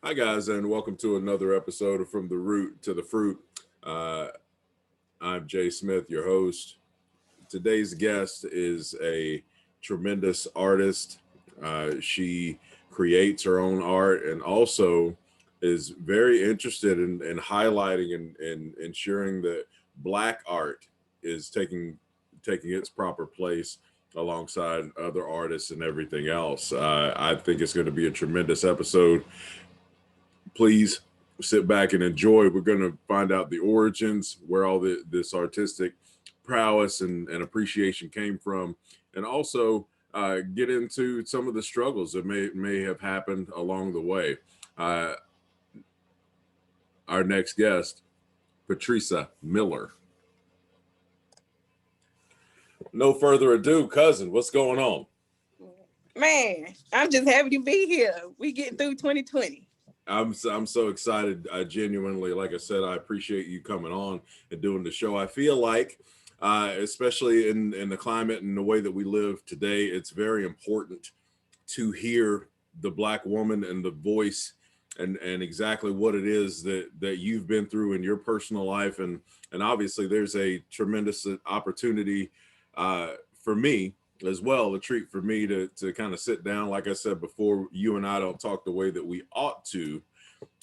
Hi, guys, and welcome to another episode of From the Root to the Fruit. Uh, I'm Jay Smith, your host. Today's guest is a tremendous artist. She creates her own art and also is very interested in highlighting and ensuring that Black art is taking its proper place alongside other artists and everything else. I think it's going to be a tremendous episode. Please sit back and enjoy. We're going to find out the origins, where all this artistic prowess and appreciation came from, and also get into some of the struggles that may have happened along the way. Uh, our next guest, Patricia Miller. No further ado, cousin, what's going on? Man, I'm just happy to be here. We getting through 2020. I'm so excited. I genuinely, like I said, I appreciate you coming on and doing the show. I feel like, especially in the climate and the way that we live today, it's very important to hear the Black woman and the voice and exactly what it is that you've been through in your personal life, and obviously there's a tremendous opportunity for me as well, a treat for me to kind of sit down. Like I said before, you and I don't talk the way that we ought to,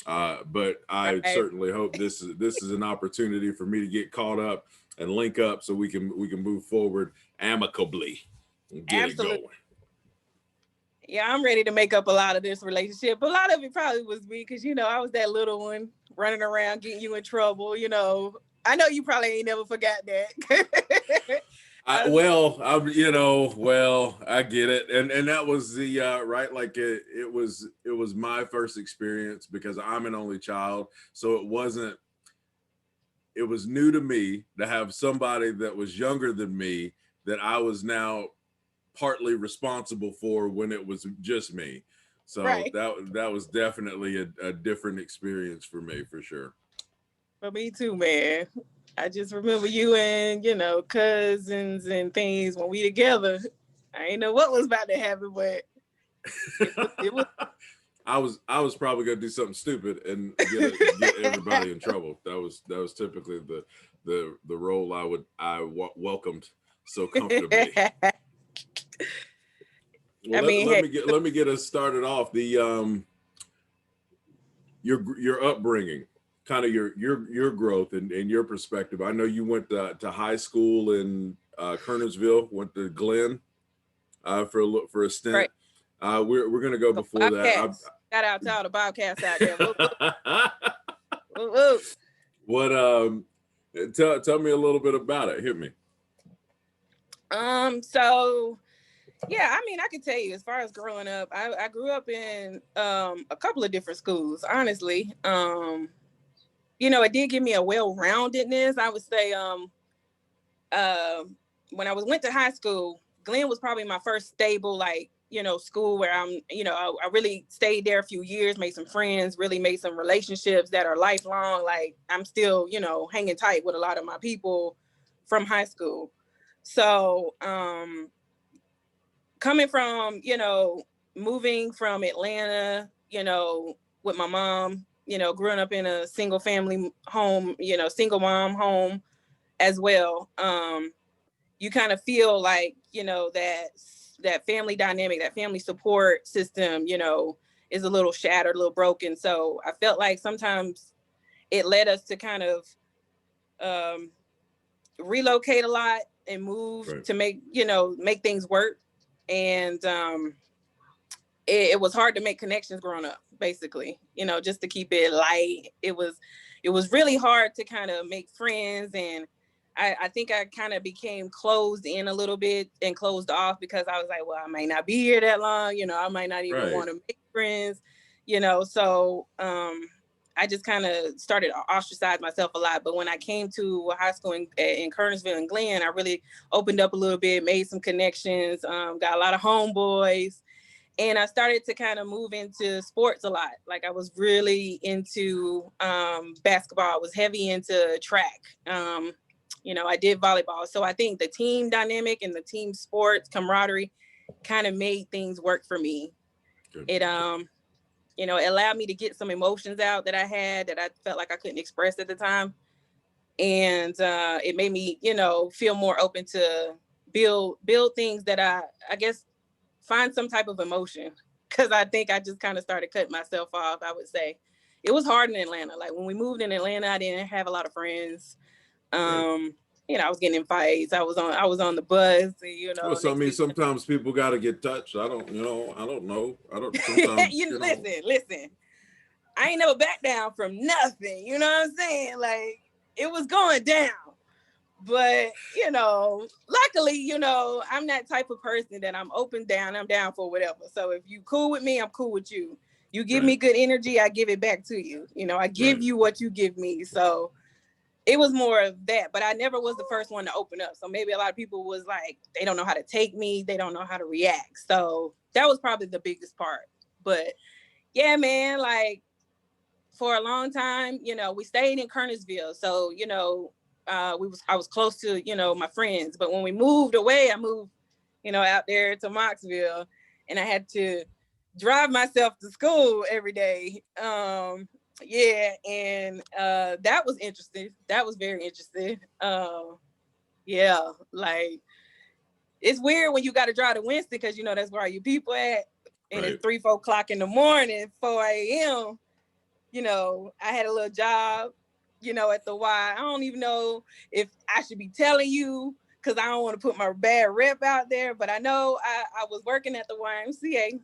but I certainly hope this is an opportunity for me to get caught up and link up so we can move forward amicably and get Absolutely. it going. Yeah, I'm ready to make up a lot of this relationship. A lot of it probably was me because, I was that little one running around getting you in trouble. I know you probably ain't never forgot that. I get it, and that was the right. Like it was my first experience because I'm an only child, so it was new to me to have somebody that was younger than me that I was now partly responsible for when it was just me. So right. that was definitely a different experience for me, for sure. For me too, man. I just remember you and, cousins and things when we together. I ain't know what was about to happen, but it was I was probably gonna do something stupid and get everybody in trouble. That was typically the role I welcomed so comfortably. Well, let me get us started off. The your upbringing, kind of your growth and your perspective. I know you went to high school in Kernersville, went to Glenn for a stint. right. We're gonna go before that. Shout out to all the Bobcats out there. Woo, woo. What tell me a little bit about it. Hit me. So yeah, I mean, I can tell you as far as growing up, I grew up in a couple of different schools, honestly. It did give me a well-roundedness. I would say when I went to high school, Glenn was probably my first stable, like, school where I really stayed there a few years, made some friends, really made some relationships that are lifelong. Like I'm still, hanging tight with a lot of my people from high school. So, coming from, moving from Atlanta, with my mom, growing up in a single family home, single mom home as well. You kind of feel like, that family dynamic, that family support system, is a little shattered, a little broken. So I felt like sometimes it led us to kind of relocate a lot and move Right. to make things work. And it was hard to make connections growing up, basically, just to keep it light. It was really hard to kind of make friends. And I think I kind of became closed in a little bit and closed off because I was like, well, I might not be here that long. I might not even want to make friends, so I just kind of started to ostracize myself a lot. But when I came to high school in Kernersville and Glenn, I really opened up a little bit, made some connections, got a lot of homeboys. And I started to kind of move into sports a lot. Like I was really into basketball. I was heavy into track. I did volleyball. So I think the team dynamic and the team sports camaraderie kind of made things work for me. Good. You know, it allowed me to get some emotions out that I had that I felt like I couldn't express at the time. And it made me, you know, feel more open to build things that I guess find some type of emotion. Cause I think I just kind of started cutting myself off, I would say. It was hard in Atlanta. Like when we moved in Atlanta, I didn't have a lot of friends. Right. You know, I was getting in fights. I was on the bus, and, you Well, know, so I next mean, thing sometimes people got to get touched. I don't know. I don't. Sometimes, you listen. I ain't never back down from nothing. You know what I'm saying? Like it was going down. But, you know, luckily, you know, I'm that type of person that I'm open down. I'm down for whatever. So if you cool with me, I'm cool with you. You give me good energy, I give it back to you. You know, I give you what you give me. So it was more of that. But I never was the first one to open up. So maybe a lot of people was like, they don't know how to take me. They don't know how to react. So that was probably the biggest part. But yeah, man, like for a long time, you know, we stayed in Kernersville. So, you know, I was close to, you know, my friends. But when we moved away, I moved, you know, out there to Moxville, and I had to drive myself to school every day. Yeah, and that was interesting. That was very interesting. Yeah, like it's weird when you got to drive to Winston because you know that's where all your people at, and it's 3-4 o'clock in the morning, 4 a.m. You know, I had a little job, you know, at the Y. I don't even know if I should be telling you because I don't want to put my bad rep out there, but I know I was working at the YMCA.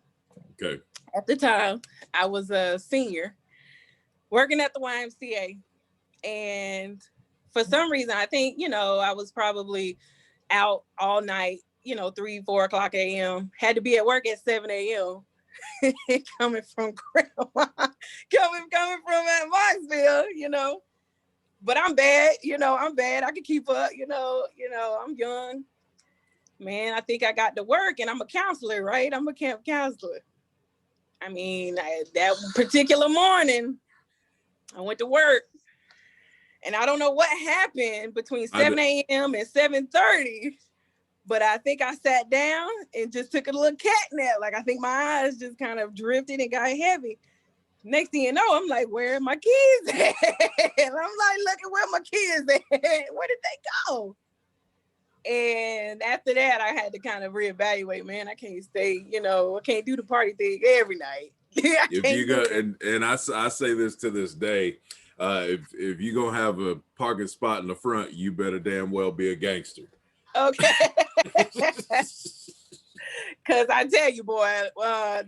Okay. At the time, I was a senior working at the YMCA. And for some reason, I think, you know, I was probably out all night, you know, 3-4 o'clock a.m. Had to be at work at 7 a.m. coming from grandma, coming from at Moxville, you know. But I'm bad, you know, I'm bad. I can keep up, you know, I'm young. Man, I think I got to work and I'm a counselor, right? I'm a camp counselor. I mean, that particular morning, I went to work and I don't know what happened between 7 a.m. and 7:30. But I think I sat down and just took a little cat nap. Like I think my eyes just kind of drifted and got heavy. Next thing you know, I'm like, where are my kids at? And I'm like, look at where my kids at. Where did they go? And after that, I had to kind of reevaluate, man. I can't stay, you know, I can't do the party thing every night. If you go, and I say this to this day, if you gonna have a parking spot in the front, you better damn well be a gangster. Okay. Cause I tell you, boy,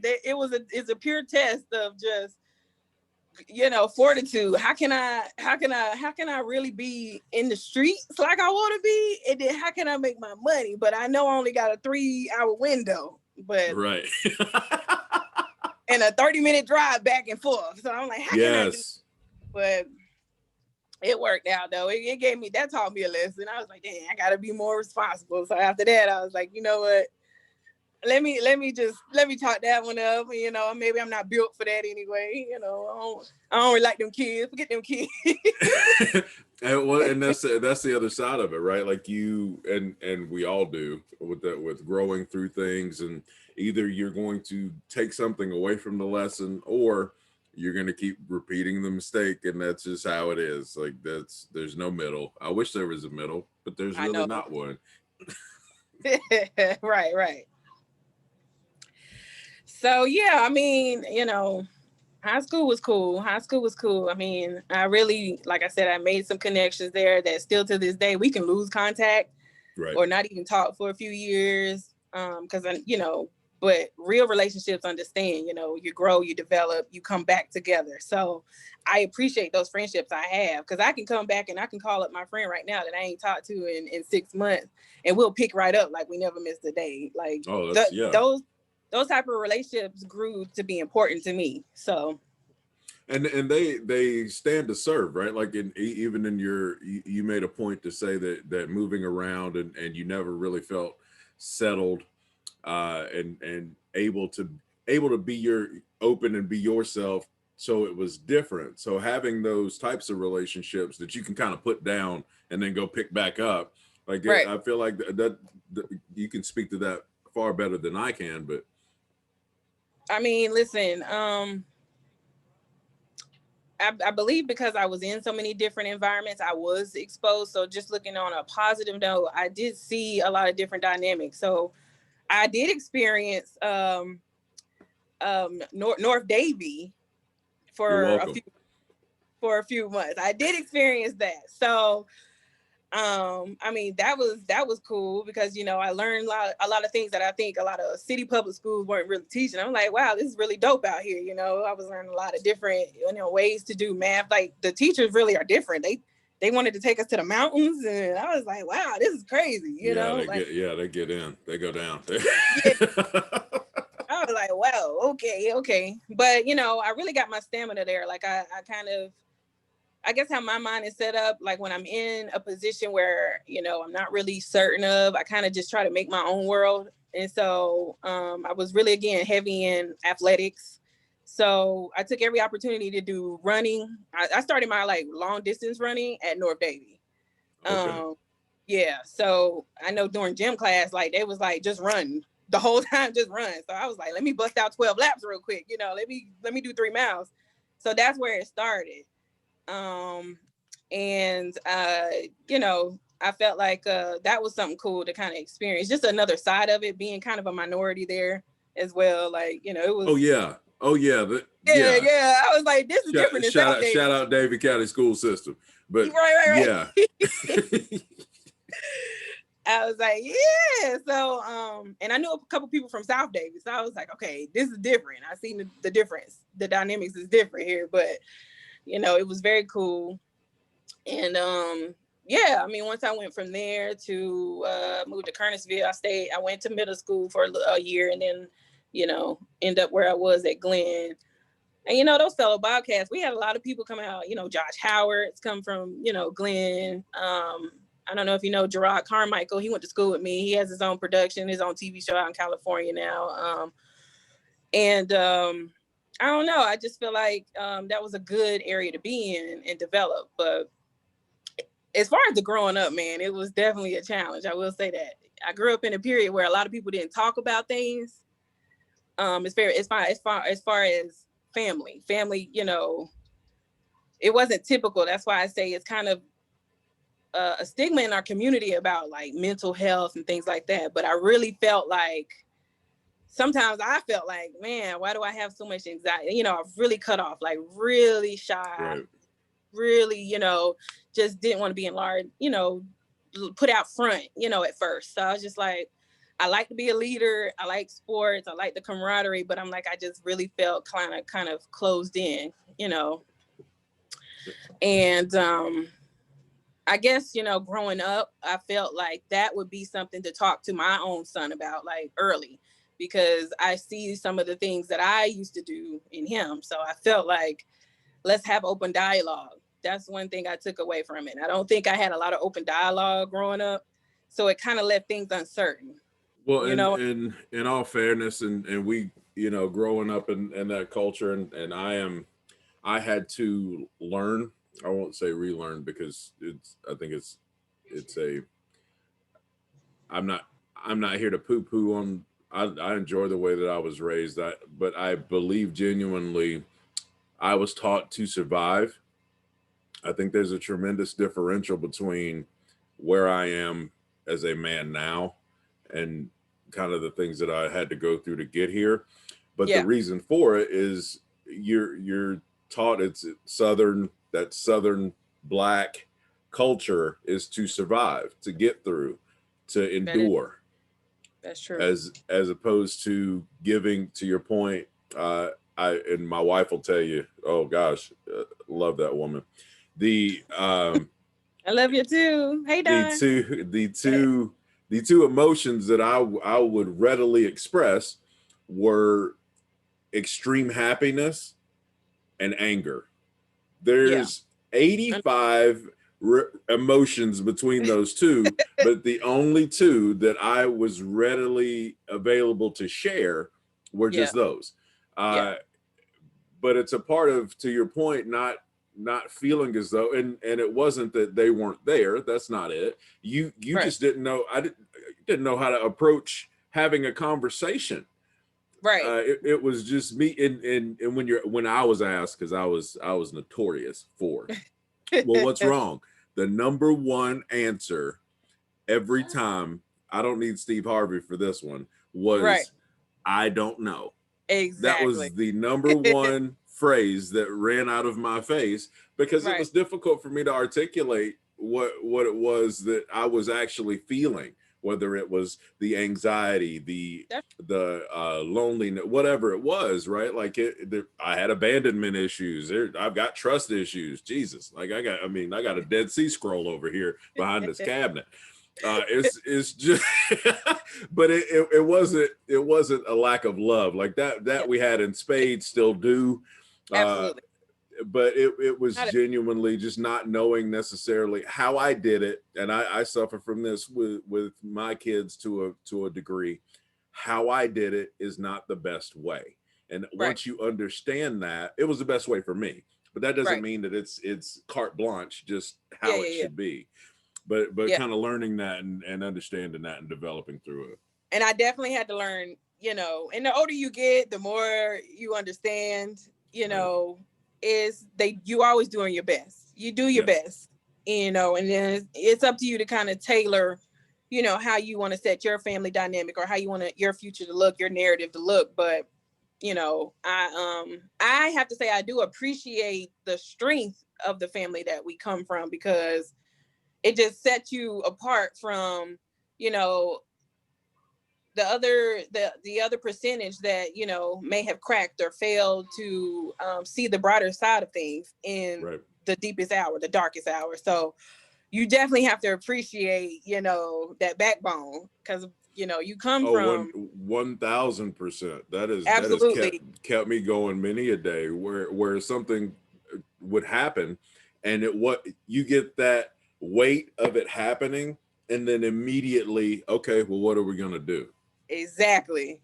it's a pure test of just, you know, fortitude. How can I really be in the streets like I want to be? And then how can I make my money? But I know I only got a 3-hour window, but right. and a 30-minute drive back and forth. So I'm like, how can I do? But it worked out though. It gave me, that taught me a lesson. I was like, dang, I gotta be more responsible. So after that, I was like, you know what? Let me talk that one up. You know, maybe I'm not built for that anyway. You know, I don't really like them kids. Forget them kids. and that's the other side of it, right? Like you and we all do with growing through things, and either you're going to take something away from the lesson, or you're going to keep repeating the mistake, and that's just how it is. Like there's no middle. I wish there was a middle, but there's really not one. Right. So yeah, I mean, you know, high school was cool. I mean, I really, like I said, I made some connections there that still to this day we can lose contact, or not even talk for a few years. Because you know, but real relationships understand, you know, you grow, you develop, you come back together. So I appreciate those friendships I have, because I can come back and I can call up my friend right now that I ain't talked to in 6 months, and we'll pick right up like we never missed a day. Like those type of relationships grew to be important to me. So, and they stand to serve, right? Like even in you made a point to say that moving around and you never really felt settled, and able to be your open and be yourself. So it was different. So having those types of relationships that you can kind of put down and then go pick back up, like I feel like that you can speak to that far better than I can. But I mean, listen, I believe because I was in so many different environments, I was exposed. So just looking on a positive note, I did see a lot of different dynamics. So I did experience North Davie You're for welcome. a few months. I did experience that. So I mean, that was cool because, you know, I learned a lot of things that I think a lot of city public schools weren't really teaching. I'm like, wow, this is really dope out here. You know, I was learning a lot of different, you know, ways to do math. Like the teachers really are different. They wanted to take us to the mountains, and I was like, wow, this is crazy. You know, They get in, they go down. Yeah. I was like, wow, okay. But, you know, I really got my stamina there. Like I kind of, I guess how my mind is set up, like when I'm in a position where, you know, I'm not really certain of, I kind of just try to make my own world. And so I was really, again, heavy in athletics. So I took every opportunity to do running. I started my like long distance running at North Davie. Okay. Yeah. So I know during gym class, like they was like, just run the whole time, just run. So I was like, let me bust out 12 laps real quick. You know, let me do 3 miles. So that's where it started. And you know, I felt like that was something cool to kind of experience, just another side of it, being kind of a minority there as well. Like, you know, it was Yeah yeah. I was like, this is different in South Davie. Shout out David County school system. But right. Yeah. I was like, yeah. So and I knew a couple people from South Davie, so I was like, okay, this is different. I seen the difference. The dynamics is different here, but you know, it was very cool. And yeah, I mean, once I went from there to move to Kernersville, I went to middle school for a year, and then, you know, end up where I was at Glenn. And, you know, those fellow Bobcats, we had a lot of people come out, you know, Josh Howard's come from, you know, Glenn. I don't know if you know Gerard Carmichael. He went to school with me. He has his own production, his own TV show out in California now. And I don't know. I just feel like that was a good area to be in and develop. But as far as the growing up, man, it was definitely a challenge. I will say that. I grew up in a period where a lot of people didn't talk about things. As far as family, you know, it wasn't typical. That's why I say it's kind of a stigma in our community about like mental health and things like that. But I really felt like sometimes I felt like, man, why do I have so much anxiety? You know, I've really cut off, like really shy. Right. Really, you know, just didn't want to be in large, you know, put out front, you know, at first. So I was just like, I like to be a leader. I like sports. I like the camaraderie, but I'm like, I just really felt kind of closed in, you know. And I guess, you know, growing up, I felt like that would be something to talk to my own son about, like early, because I see some of the things that I used to do in him. So I felt like, let's have open dialogue. That's one thing I took away from it. I don't think I had a lot of open dialogue growing up. So it kind of left things uncertain. Well, You know? in all fairness, and we, you know, growing up in that culture, and I had to learn. I won't say relearn because I think it's a. I'm not here to poo poo on. I enjoy the way that I was raised. But I believe genuinely, I was taught to survive. I think there's a tremendous differential between where I am as a man now and kind of the things that I had to go through to get here. But the reason for it is you're taught it's that southern black culture is to survive, to get through, to endure. That's true. As opposed to giving, to your point, and my wife will tell you, oh gosh, love that woman. I love you too. Hey, Don. The two emotions that I would readily express were extreme happiness and anger. There's 85 emotions between those two, but the only two that I was readily available to share were just those. But it's a part of, to your point, not feeling as though, and it wasn't that they weren't there. That's not it. You just didn't know. I didn't know how to approach having a conversation Right. It was just me. And when I was asked, because I was notorious for, well, what's wrong? The number one answer every time, I don't need Steve Harvey for this one, Right. was I don't know. That Exactly. was the number one phrase that ran out of my face, because it Right. was difficult for me to articulate what it was that I was actually feeling, whether it was the anxiety, the loneliness, whatever it was, right? Like I had abandonment issues. I've got trust issues. Jesus, like I got a Dead Sea Scroll over here behind this cabinet. It's just but it wasn't a lack of love like that Yeah, we had in spades, still do, uh absolutely. but it was Not a- genuinely just not knowing necessarily how I did it. And I suffer from this with my kids to a degree. How I did it is not the best way, and right. once you understand that, it was the best way for me, but that doesn't Right. mean that it's carte blanche, just Yeah, how it yeah, yeah. should be. But Yeah. kind of learning that and understanding that and developing through it. And I definitely had to learn, and the older you get, the more you understand, Right. is you always doing your best. You do your Yeah. best, and then it's up to you to kind of tailor, how you want to set your family dynamic or how you want your future to look, your narrative to look. But, I have to say I do appreciate the strength of the family that we come from, because it just sets you apart from, you know, the other percentage that may have cracked or failed to see the brighter side of things in Right. the deepest hour, the darkest hour. So you definitely have to appreciate that backbone, because you come Oh, from 1,000%. That has absolutely kept me going many a day where something would happen, and what you get that weight of it happening, and then immediately, okay, well, what are we gonna do? exactly.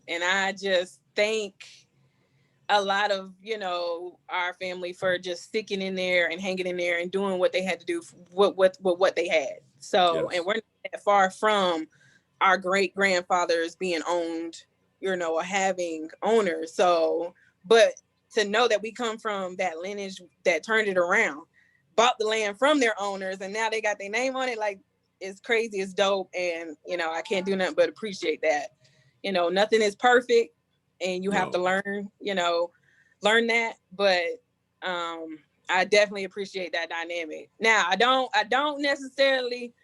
And I just thank a lot of our family for just sticking in there and hanging in there and doing what they had to do with what they had. So, and Yes. we're not that far from our great grandfathers being owned, or having owners. So, but to know that we come from that lineage that turned it around, bought the land from their owners, and now they got their name on it, like, it's crazy, it's dope. And I can't do nothing but appreciate that. Nothing is perfect, and you have to No. learn that. But I definitely appreciate that dynamic. Now, I don't necessarily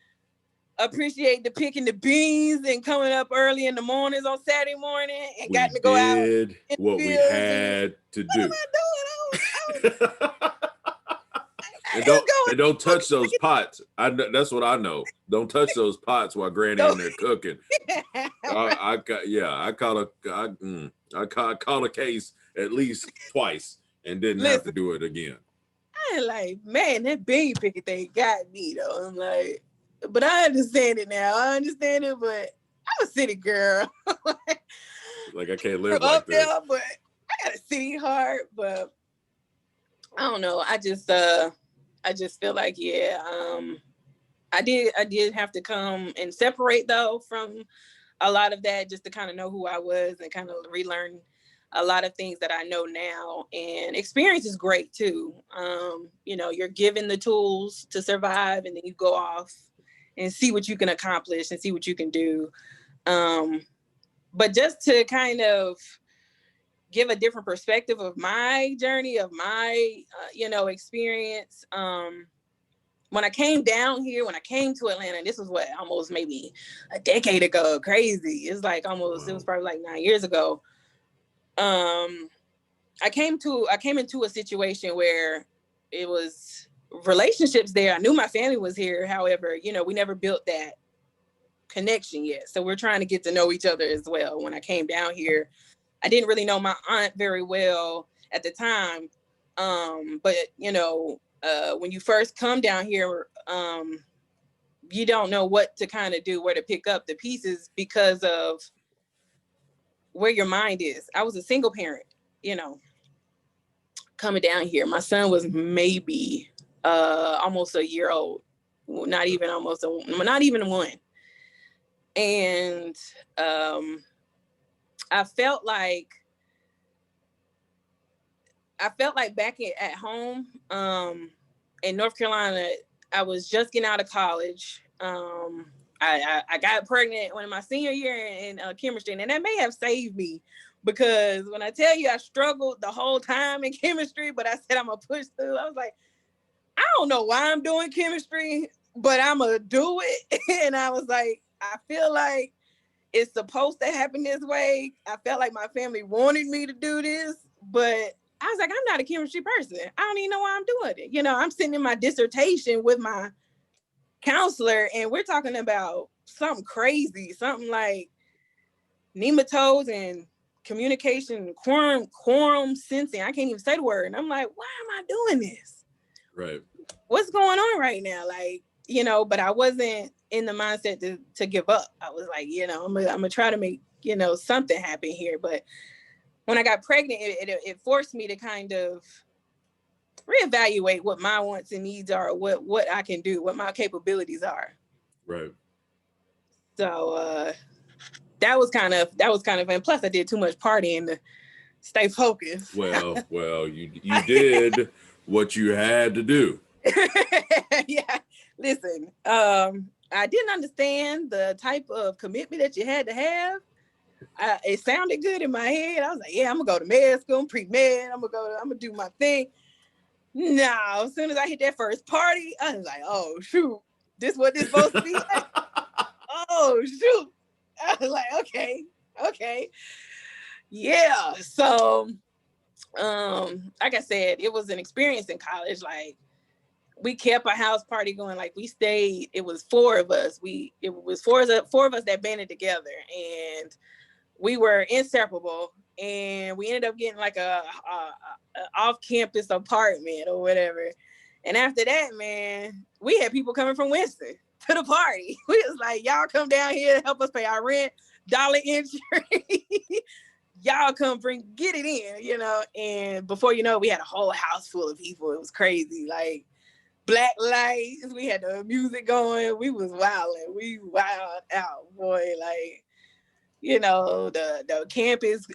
appreciate the picking the beans and coming up early in the mornings on Saturday morning and We got to go out did in what the we fields and had to what am do. I doing? And It's don't going touch those pots. That's what I know. Don't touch those pots while Granny go. in there cooking. I caught I caught a case at least twice and didn't have to Listen, do it again. I ain't like, man, that bean picking thing got me though. I'm like, but I understand it now. I understand it, but I'm a city girl. Like I can't Grew live like up there, this. but I got a city heart. But I don't know. I just feel like, yeah, I did have to come and separate though from a lot of that, just to kind of know who I was and kind of relearn a lot of things that I know now. And experience is great too. You're given the tools to survive, and then you go off and see what you can accomplish and see what you can do. But just to kind of give a different perspective of my journey, of my experience. When I came down here, when I came to Atlanta, this was what, almost maybe a decade ago. Crazy. It's like almost, it was Wow. probably like 9 years ago. I came into a situation where it was relationships there. I knew my family was here. However, we never built that connection yet. So we're trying to get to know each other as well. When I came down here, I didn't really know my aunt very well at the time. But when you first come down here, you don't know what to kind of do, where to pick up the pieces because of where your mind is. I was a single parent, coming down here. My son was maybe almost a year old, not even not even one. And I I felt like back at home, in North Carolina, I was just getting out of college. I got pregnant when in my senior year in chemistry, and that may have saved me, because when I tell you I struggled the whole time in chemistry, but I said I'm gonna push through. I was like, I don't know why I'm doing chemistry, but I'm gonna do it. And I was like, I feel like it's supposed to happen this way. I felt like my family wanted me to do this, but I was like, I'm not a chemistry person. I don't even know why I'm doing it. You know, I'm sitting in my dissertation with my counselor, and we're talking about something crazy, something like nematodes and communication, quorum sensing. I can't even say the word. And I'm like, why am I doing this? Right. What's going on right now? Like, you know, but I wasn't in the mindset to give up. I was like, you know, I'm gonna try to make, you know, something happen here. But when I got pregnant, it forced me to kind of reevaluate what my wants and needs are, what I can do, what my capabilities are. Right. So that was kind of, and plus I did too much partying to stay focused. Well, you did what you had to do. Yeah. Listen, I didn't understand the type of commitment that you had to have. It sounded good in my head. I was like, yeah, I'm gonna go to med school, pre-med. I'm gonna do my thing. No, as soon as I hit that first party, I was like, oh shoot, this what this supposed to be like? Oh shoot. I was like, okay. Yeah. So like I said, it was an experience in college. Like, we kept a house party going. Like, we stayed, it was four of us. It was four of us that banded together, and we were inseparable. And we ended up getting like a off-campus apartment or whatever. And after that, man, we had people coming from Winston to the party. We was like, y'all come down here to help us pay our rent, dollar entry. Y'all come get it in, you know. And before you know, we had a whole house full of people. It was crazy. Like, black lights, we had the music going. We was wilding. We wild out, boy. Like, you know, the campus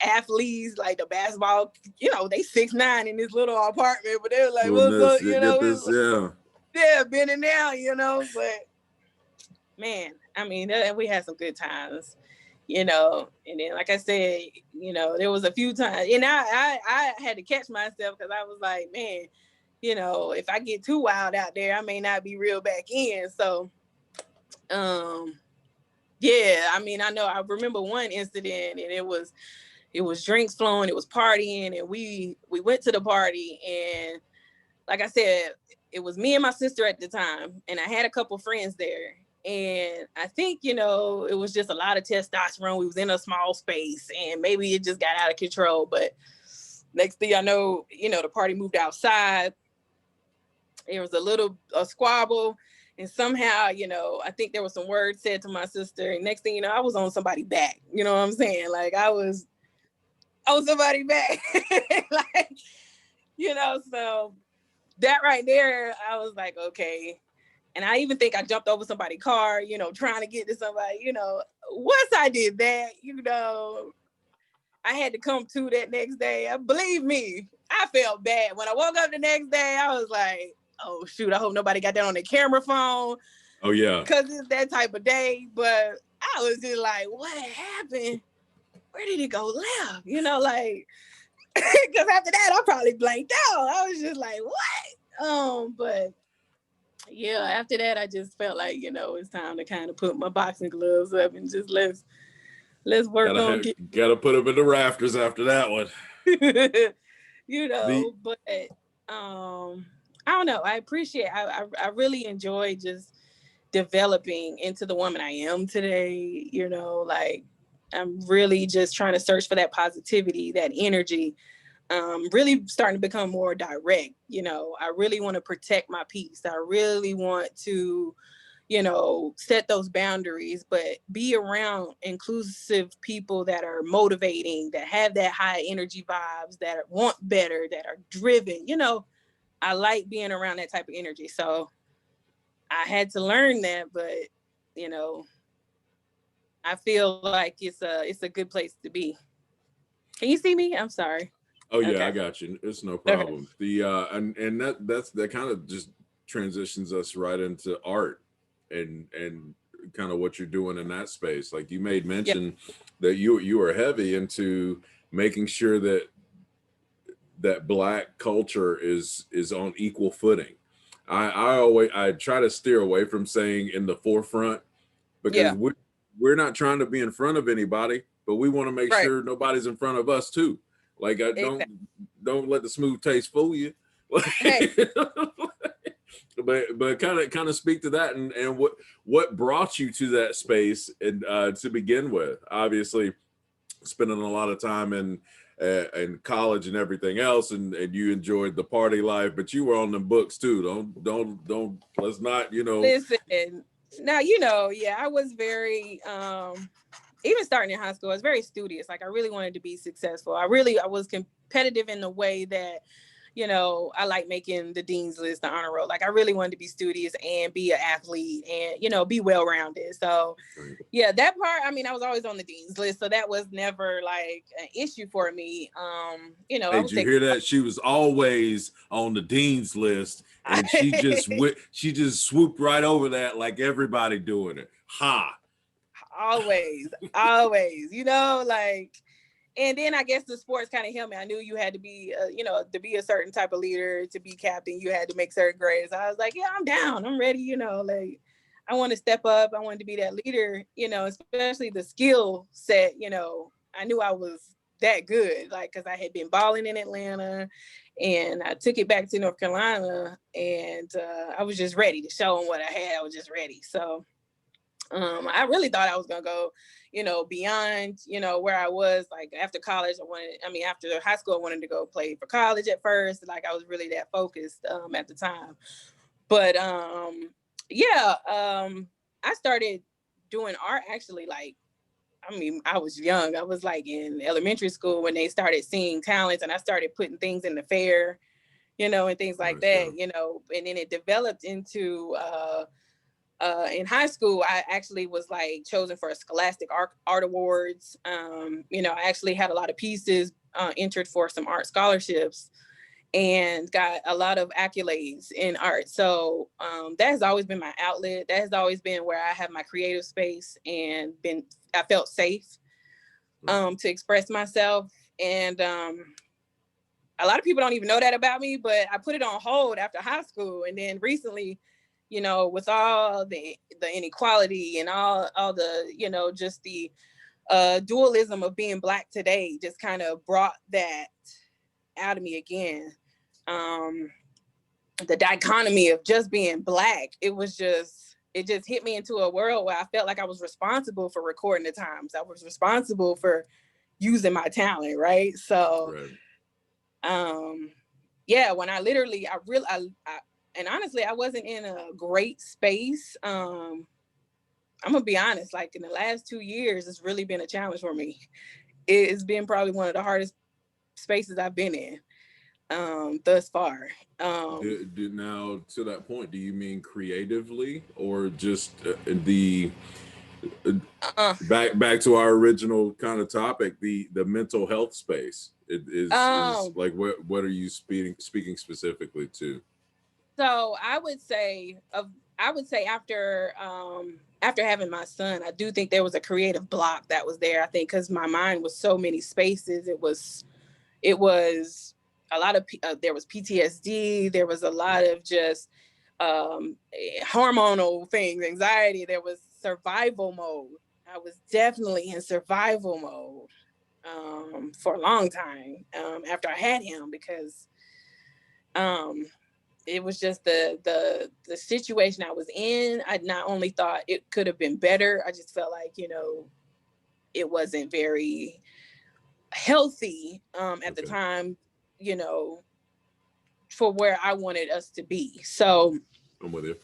athletes, like the basketball, you know, they 6'9" in this little apartment, but they were like, what's up, you know? Yeah, been in there, you know. But man, I mean, we had some good times, you know. And then, like I said, you know, there was a few times, and I had to catch myself, because I was like, man, you know, if I get too wild out there, I may not be real back in. So, yeah, I mean, I remember one incident, and it was drinks flowing, it was partying, and we went to the party, and like I said, it was me and my sister at the time, and I had a couple friends there. And I think, you know, it was just a lot of testosterone. We was in a small space, and maybe it just got out of control. But next thing I know, you know, the party moved outside. There was a squabble, and somehow, you know, I think there was some words said to my sister, and next thing you know, I was on somebody's back. You know what I'm saying? Like, I was on somebody's back. Like, you know, so that right there, I was like, okay. And I even think I jumped over somebody's car, you know, trying to get to somebody. You know, once I did that, you know, I had to come to that next day. Believe me, I felt bad. When I woke up the next day, I was like, oh shoot, I hope nobody got that on their camera phone. Oh yeah. Because it's that type of day. But I was just like, what happened? Where did it go left? You know, like, because after that, I probably blanked out. I was just like, what? But yeah, after that, I just felt like, you know, it's time to kind of put my boxing gloves up and just let's work on. Gotta put them in the rafters after that one. You know, but I don't know. I appreciate. I really enjoy just developing into the woman I am today. You know, like, I'm really just trying to search for that positivity, that energy. Really starting to become more direct. You know, I really want to protect my peace. I really want to, you know, set those boundaries, but be around inclusive people that are motivating, that have that high energy vibes, that want better, that are driven. You know, I like being around that type of energy. So I had to learn that, but, you know, I feel like it's a good place to be. Can you see me? I'm sorry. Oh yeah, Okay. I got you. It's no Okay. problem. The and that kind of just transitions us right into art and kind of what you're doing in that space. Like you made Yeah. mention that you are heavy into making sure that Black culture is on equal footing. I try to steer away from saying in the forefront because Yeah. we're not trying to be in front of anybody, but we want to make Right. sure nobody's in front of us too. Like Exactly. don't let the smooth taste fool you. Hey. But kind of speak to that and what brought you to that space and to begin with. Obviously, spending a lot of time in college and everything else, and you enjoyed the party life, but you were on the books too. Don't let's not Listen. Now yeah, I was very even starting in high school, I was very studious. Like I really wanted to be successful. I was competitive in the way that, I like making the dean's list, the honor roll. Like I really wanted to be studious and be an athlete and, be well-rounded. So yeah, that part, I mean, I was always on the dean's list. So that was never like an issue for me. Hey, I did was you taking hear that? She was always on the dean's list, and she just swooped right over that like everybody doing it. Ha! always, like, and then I guess the sports kind of helped me. I knew you had to be, to be a certain type of leader, to be captain, you had to make certain grades. I was like, yeah, I'm down. I'm ready. Like I want to step up. I wanted to be that leader, especially the skill set, I knew I was that good, like, cause I had been balling in Atlanta and I took it back to North Carolina and I was just ready to show them what I had. I was just ready. So I really thought I was gonna go, beyond, where I was. Like after college, after high school, I wanted to go play for college at first. Like I was really that focused at the time. But I started doing art actually. Like, I was young. I was like in elementary school when they started seeing talents, and I started putting things in the fair, and things like that, and then it developed into in high school, I actually was like chosen for a Scholastic Art Awards. I actually had a lot of pieces entered for some art scholarships and got a lot of accolades in art. So that has always been my outlet. That has always been where I have my creative space and I felt safe to express myself. And a lot of people don't even know that about me, but I put it on hold after high school. And then recently, with all the inequality and all the, just the dualism of being Black today just kind of brought that out of me again. The dichotomy of just being Black, it just hit me into a world where I felt like I was responsible for recording the times. I was responsible for using my talent, right? So, yeah, when and honestly, I wasn't in a great space. I'm gonna be honest, like in the last 2 years, it's really been a challenge for me. It's been probably one of the hardest spaces I've been in thus far. Now to that point, do you mean creatively or just back to our original kind of topic, the mental health space? It is like what are you speaking specifically to? So I would say after having my son, I do think there was a creative block that was there. I think because my mind was so many spaces. It was a lot of there was PTSD. There was a lot of just hormonal things, anxiety. There was survival mode. I was definitely in survival mode for a long time after I had him because it was just the situation I was in. I not only thought it could have been better, I just felt like, it wasn't very healthy at the time, for where I wanted us to be. So I'm with you.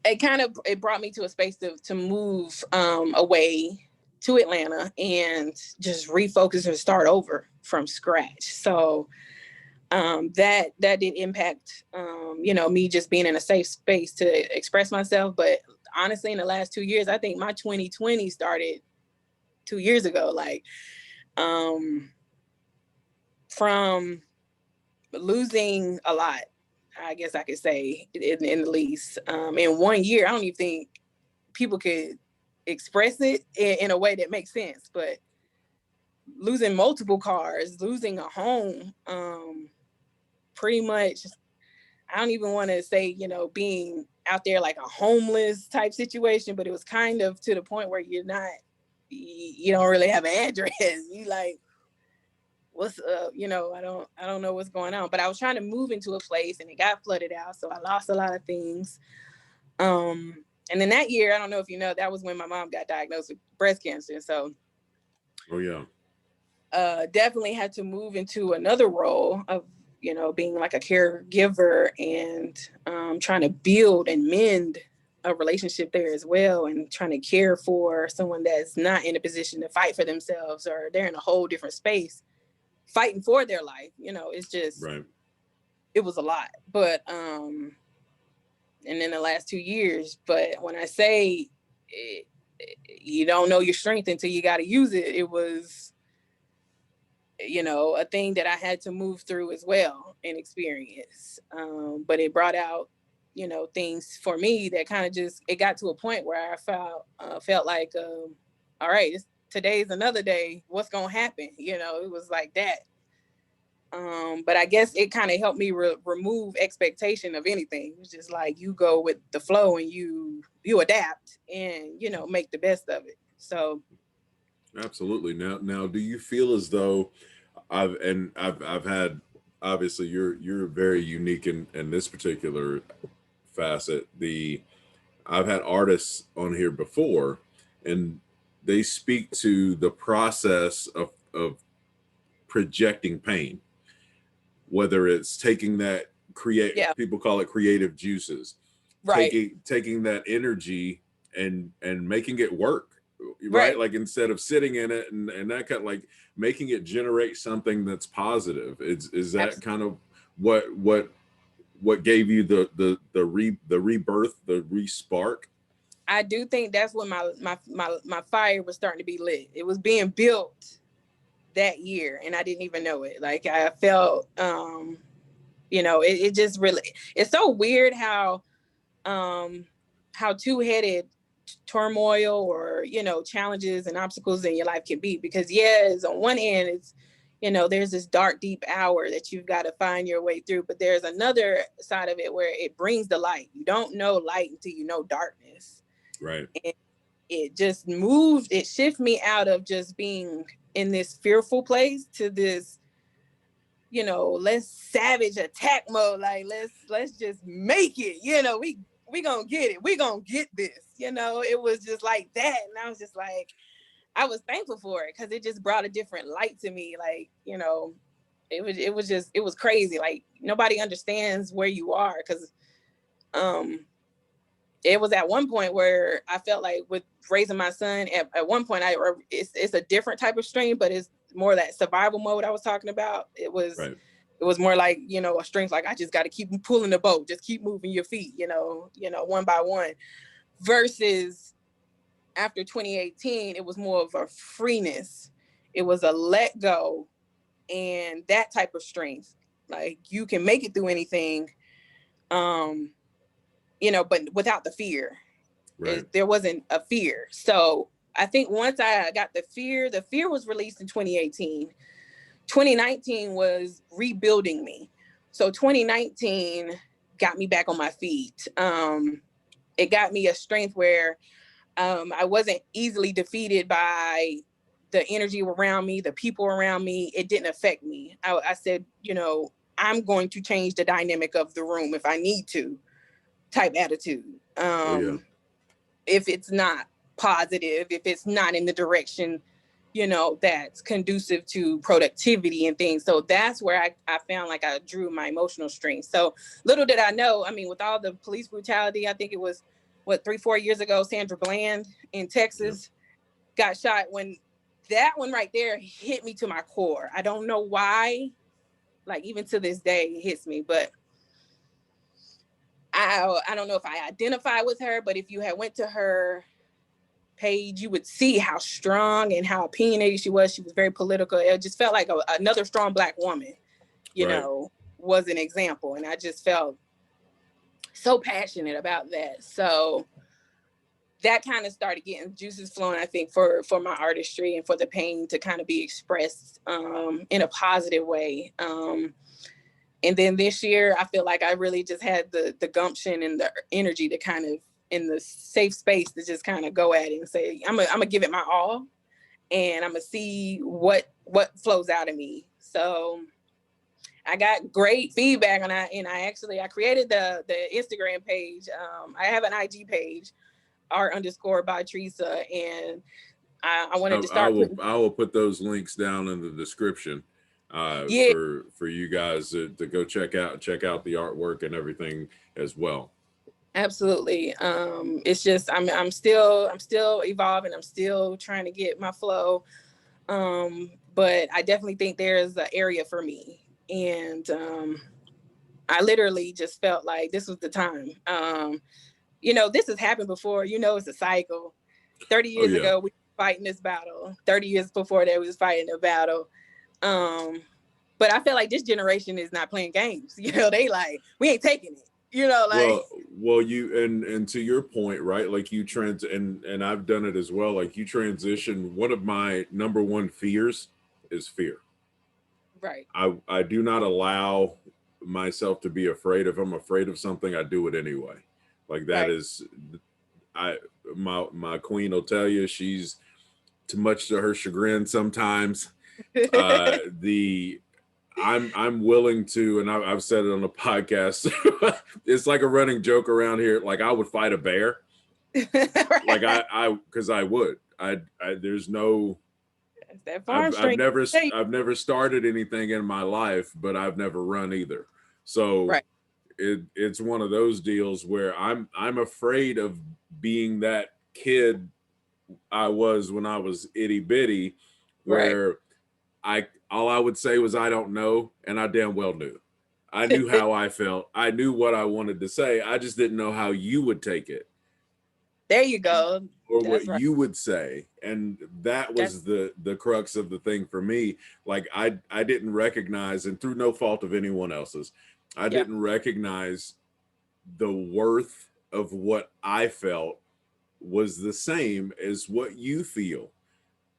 It brought me to a space to move away to Atlanta and just refocus and start over from scratch. So that did impact me just being in a safe space to express myself, but honestly, in the last 2 years, I think my 2020 started 2 years ago. Like, from losing a lot, I guess I could say, in the least. In 1 year, I don't even think people could express it in a way that makes sense. But losing multiple cars, losing a home, pretty much, I don't even want to say, being out there like a homeless type situation, but it was kind of to the point where you don't really have an address. You like, what's up? I don't know what's going on. But I was trying to move into a place and it got flooded out. So I lost a lot of things. And then that year, I don't know if you know, that was when my mom got diagnosed with breast cancer. So Oh yeah. Definitely had to move into another role of, being like a caregiver and trying to build and mend a relationship there as well, and trying to care for someone that's not in a position to fight for themselves, or they're in a whole different space fighting for their life. It's just, Right. it was a lot. But and in the last 2 years, but when I say you don't know your strength until you got to use it, it was, a thing that I had to move through as well and experience. But it brought out, things for me that kind of just, it got to a point where I felt like, all right, today's another day. What's going to happen? It was like that. But I guess it kind of helped me remove expectation of anything. It's just like, you go with the flow and you adapt and, make the best of it. So. Absolutely. Now, do you feel as though I've had, obviously you're very unique in this particular facet. I've had artists on here before, and they speak to the process of projecting pain, whether it's taking that people call it creative juices, Right. taking that energy and making it work. Right. Right. Like, instead of sitting in it and that kind of, like, making it generate something that's positive. Is that Absolutely. kind of what gave you the rebirth, the re-spark? I do think that's when my fire was starting to be lit. It was being built that year and I didn't even know it. Like, I felt, it just really, it's so weird how two-headed turmoil or, challenges and obstacles in your life can be. Because yes, on one end, it's, there's this dark, deep hour that you've got to find your way through. But there's another side of it where it brings the light. You don't know light until you know darkness. Right. And it just it shifted me out of just being in this fearful place to this, let's savage attack mode. Like, let's just make it, we gonna get it. We gonna get this, it was just like that. And I was just like, I was thankful for it because it just brought a different light to me. Like, it was crazy. Like, nobody understands where you are. Cause, it was at one point where I felt like with raising my son, at one point, it's a different type of stream, but it's more that survival mode I was talking about. It was, right. It was more like, a strength, like I just got to keep pulling the boat, just keep moving your feet, one by one. Versus after 2018, it was more of a freeness. It was a let go and that type of strength. Like, you can make it through anything. But without the fear. Right. There wasn't a fear. So I think once I got the fear was released in 2018. 2019 was rebuilding me. So 2019 got me back on my feet. It got me a strength where I wasn't easily defeated by the energy around me, the people around me. It didn't affect me. I said, I'm going to change the dynamic of the room if I need to, type attitude. Oh yeah. If it's not positive, if it's not in the direction, that's conducive to productivity and things. So that's where I found like I drew my emotional strength. So little did I know, with all the police brutality, I think it was 3-4 years ago, Sandra Bland in Texas got shot. When that one right there hit me to my core. I don't know why, like, even to this day it hits me, but I don't know if I identify with her, but if you had went to her page, you would see how strong and how opinionated she was. She was very political. It just felt like another strong Black woman, you Right. know, was an example. And I just felt so passionate about that. So that kind of started getting juices flowing, I think, for my artistry and for the pain to kind of be expressed in a positive way. And then this year, I feel like I really just had the gumption and the energy to kind of, in the safe space, to just kind of go at it and say, I'm gonna give it my all, and I'm gonna see what flows out of me. So I got great feedback on that, and I created the Instagram page. I have an IG page, art_by Patreesa, and I wanted to start I will put those links down in the description yeah, for you guys to go check out the artwork and everything as well. absolutely. It's just I'm still evolving. I'm still trying to get my flow. But I definitely think there's an area for me, and I literally just felt like this was the time. You know, this has happened before. You know, it's a cycle. 30 years ago, we were fighting this battle. 30 years before that, we was fighting the battle. But I feel like this generation is not playing games. You know, they like, we ain't taking it. You know, like, well, you and to your point, right? Like you and I've done it as well. Like you transition. One of my number one fears is fear. right. I do not allow myself to be afraid. If I'm afraid of something, I do it anyway. Like that Right. is, my queen will tell you, she's too much to her chagrin sometimes. I'm willing to, and I've said it on the podcast. It's like a running joke around here. Like I would fight a bear. Right. Like because I would. There's no. That's that farm strength. I've never started anything in my life, but I've never run either. So Right. it's one of those deals where I'm afraid of being that kid I was when I was itty bitty, where all I would say was I don't know, and I damn well knew. I knew how I felt. I knew what I wanted to say. I just didn't know how you would take it. There you go. Or that's what you would say. And that was the crux of the thing for me. Like I didn't recognize, and through no fault of anyone else's, I didn't recognize the worth of what I felt was the same as what you feel.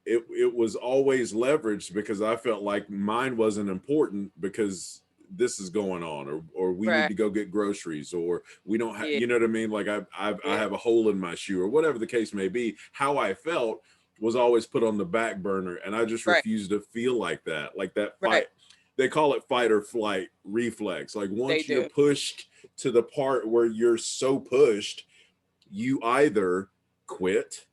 It was always leveraged because I felt like mine wasn't important because this is going on, or we need to go get groceries, or we don't have, you know what I mean? Like I have a hole in my shoe, or whatever the case may be. How I felt was always put on the back burner, and I just refused to feel like that. Like that fight, they call it fight or flight reflex. Like once you're pushed to the part where you're so pushed, you either quit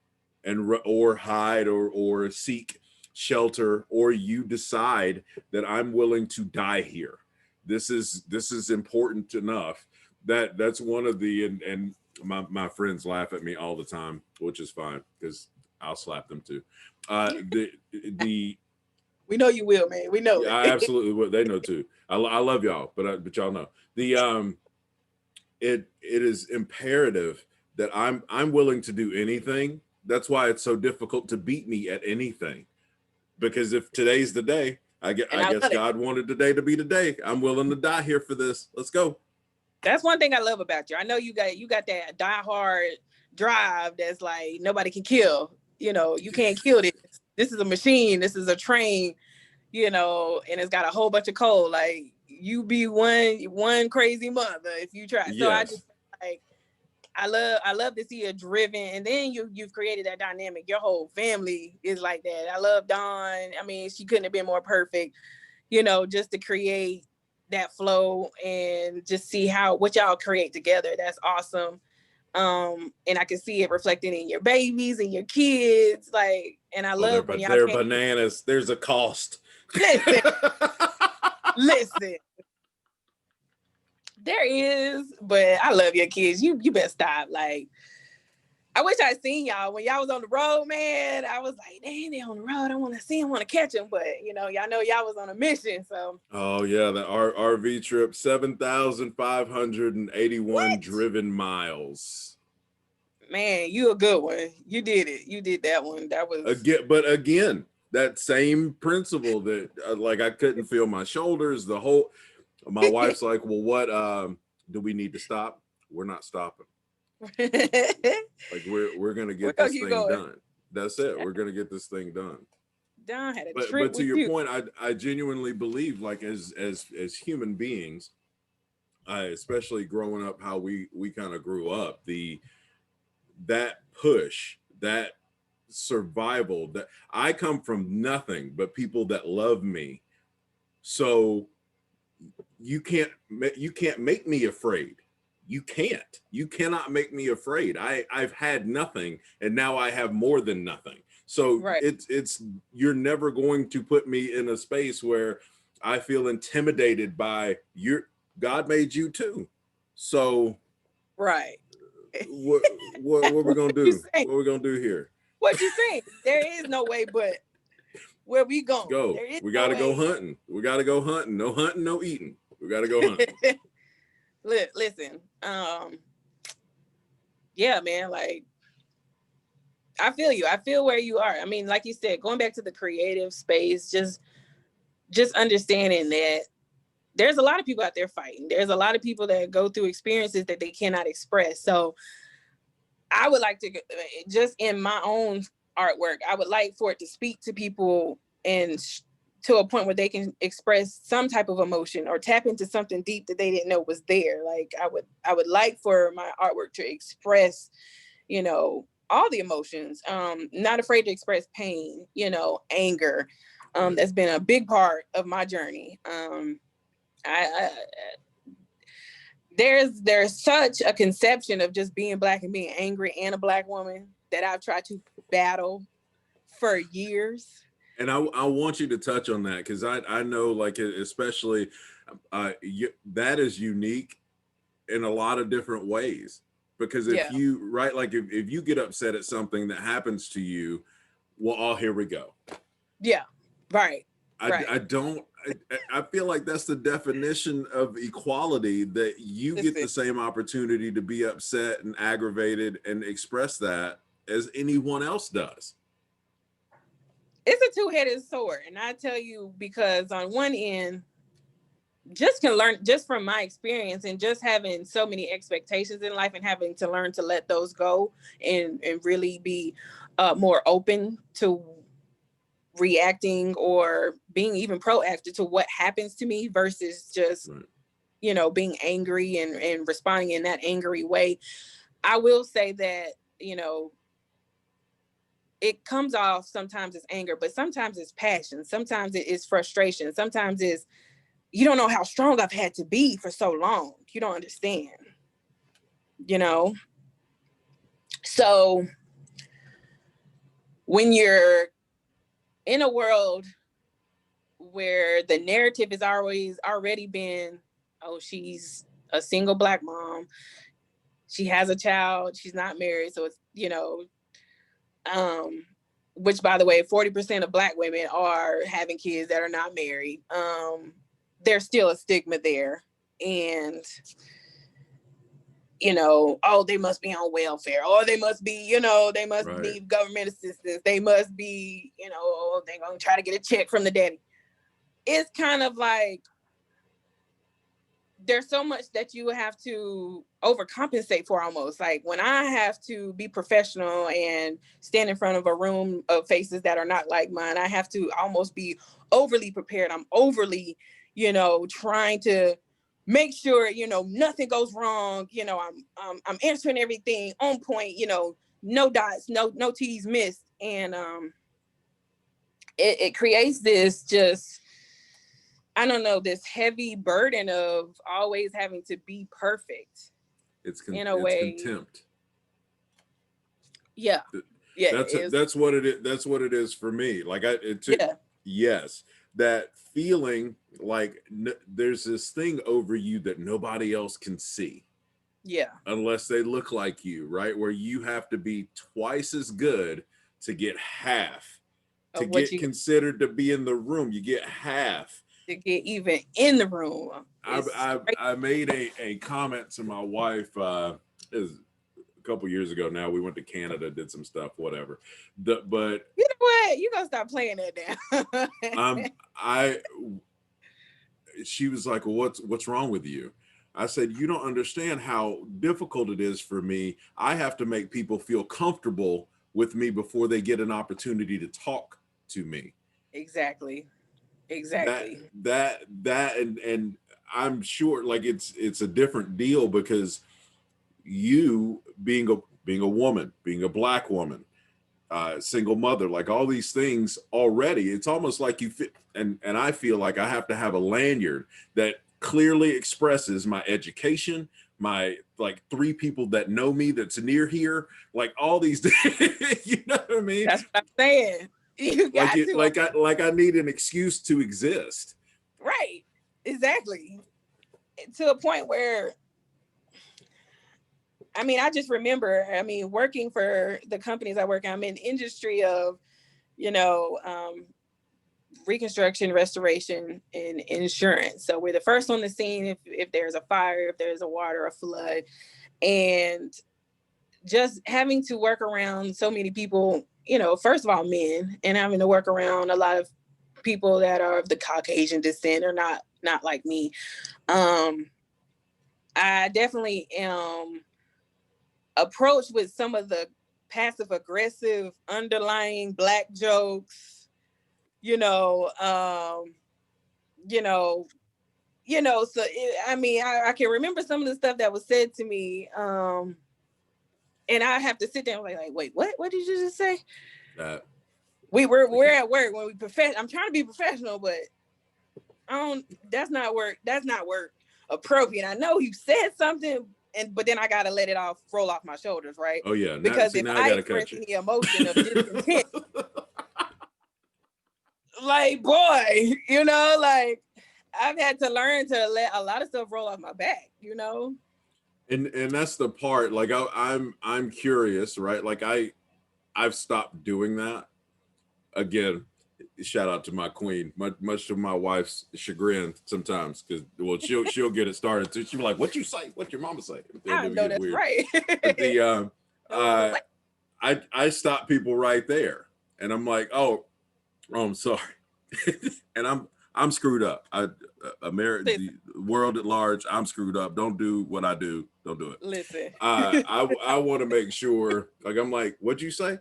or hide or seek shelter, or you decide that I'm willing to die here. This is important enough. That's one of the, and my friends laugh at me all the time, which is fine because I'll slap them too. The we know you will, man. We know. I absolutely will. They know too. I love y'all, but y'all know it is imperative that I'm willing to do anything. That's why it's so difficult to beat me at anything, because if today's the day, I guess God wanted today to be the day. I'm willing to die here for this. Let's go. That's one thing I love about you. I know you got that diehard drive that's like nobody can kill. You know, you can't kill this. This is a machine. This is a train. You know, and it's got a whole bunch of code. Like you be one crazy mother if you try. So I just like, I love to see you driven, and then you've created that dynamic. Your whole family is like that. I love Dawn. I mean, she couldn't have been more perfect, you know, just to create that flow and just see what y'all create together. That's awesome. And I can see it reflected in your babies and your kids. Like, and I love when y'all they're bananas. There's a cost. Listen. There is, but I love your kids. You better stop. Like, I wish I'd seen y'all when y'all was on the road, man. I was like, dang, they on the road. I want to see them, want to catch them. But, y'all know y'all was on a mission. So. Oh, yeah. The RV trip, 7,581 driven miles. Man, you a good one. You did it. You did that one. That was. Again, that same principle that like I couldn't feel my shoulders. My wife's like, well, what do we need to stop? We're not stopping. Like we're gonna get this thing done. That's it. We're gonna get this thing done. Don had a trip But to with your you. point, I genuinely believe, like as human beings, especially growing up how we kind of grew up, that push, that survival, that I come from nothing but people that love me. So you can't make me afraid. You cannot make me afraid. I've had nothing and now I have more than nothing. So Right. it's you're never going to put me in a space where I feel intimidated by God made you too. So right. what we're gonna do? What we're gonna do here? What you think? There is no way but where we going. Go. We gotta go hunting. We gotta go hunting. No hunting, no eating. We gotta go hunting. Listen, yeah, man, like I feel you. I feel where you are. I mean, like you said, going back to the creative space, just understanding that there's a lot of people out there fighting. There's a lot of people that go through experiences that they cannot express. So I would like to, just in my own artwork, I would like for it to speak to people and to a point where they can express some type of emotion or tap into something deep that they didn't know was there. Like I would like for my artwork to express, all the emotions, not afraid to express pain, anger. That's been a big part of my journey. There's such a conception of just being Black and being angry and a Black woman that I've tried to battle for years. And I want you to touch on that because I know, like, especially that is unique in a lot of different ways. Because if you if you get upset at something that happens to you, well, here we go. Yeah, right. I feel like that's the definition of equality, that you get the same opportunity to be upset and aggravated and express that as anyone else does. It's a two-headed sword. And I tell you, because on one end, just can learn just from my experience and just having so many expectations in life and having to learn to let those go and really be more open to reacting or being even proactive to what happens to me versus just, being angry and responding in that angry way. I will say that, it comes off sometimes as anger, but sometimes it's passion. Sometimes it is frustration. Sometimes it's, you don't know how strong I've had to be for so long. You don't understand, So when you're in a world where the narrative has already been, oh, she's a single Black mom, she has a child, she's not married. So it's, which, by the way, 40% of Black women are having kids that are not married. There's still a stigma there. And, oh, they must be on welfare, or they must be, they must need government assistance. They must be, they're going to try to get a check from the daddy. It's kind of like, there's so much that you have to overcompensate for almost. Like when I have to be professional and stand in front of a room of faces that are not like mine, I have to almost be overly prepared. I'm overly, trying to make sure, nothing goes wrong. I'm answering everything on point, no dots, no T's missed. And it creates this just, I don't know, this heavy burden of always having to be perfect. In a way, contempt. Yeah. That's what it is. That's what it is for me. Like yes, that feeling like there's this thing over you that nobody else can see. Yeah. unless they look like you, right? Where you have to be twice as good to get half. To Of what get you considered to be in the room, you get half. to get even in the room. I made a comment to my wife is a couple years ago now. We went to Canada, did some stuff, whatever. But you know what? You gonna stop playing that now. I she was like, well, what's wrong with you? I said, you don't understand how difficult it is for me. I have to make people feel comfortable with me before they get an opportunity to talk to me. Exactly. That and I'm sure like it's a different deal because you being a woman, being a Black woman, single mother, like all these things already, it's almost like you fit. And I feel like I have to have a lanyard that clearly expresses my education, my like 3 people that know me that's near here, like all these, you know what I mean? That's what I'm saying. You got like I need an excuse to exist. Right. Exactly. To a point where, I mean, I just remember, working for the companies I work in, I'm in the industry of, reconstruction, restoration, and insurance. So we're the first on the scene if there's a fire, if there's a water, a flood. And just having to work around so many people, first of all, men, and having to work around a lot of people that are of the Caucasian descent or not like me. I definitely am approached with some of the passive aggressive underlying Black jokes, so I can remember some of the stuff that was said to me. And I have to sit there and like, wait, what did you just say? We're at work when we I'm trying to be professional, but that's not work appropriate. I know you said something, but then I gotta let it roll off my shoulders, right? Oh yeah. Because if I express any emotion of discontent, like boy, like I've had to learn to let a lot of stuff roll off my back, And that's the part, like I'm curious, right? Like I've stopped doing that. Again, shout out to my queen, much to my wife's chagrin sometimes, because she'll get it started too. She'll be like, what you say? What your mama say? I know that's weird. Right. But I stop people right there. And I'm like, oh, I'm sorry. And I'm screwed up. America, the world at large, I'm screwed up. Don't do what I do. Don't do it. Listen. I want to make sure, like, I'm like, what'd you say?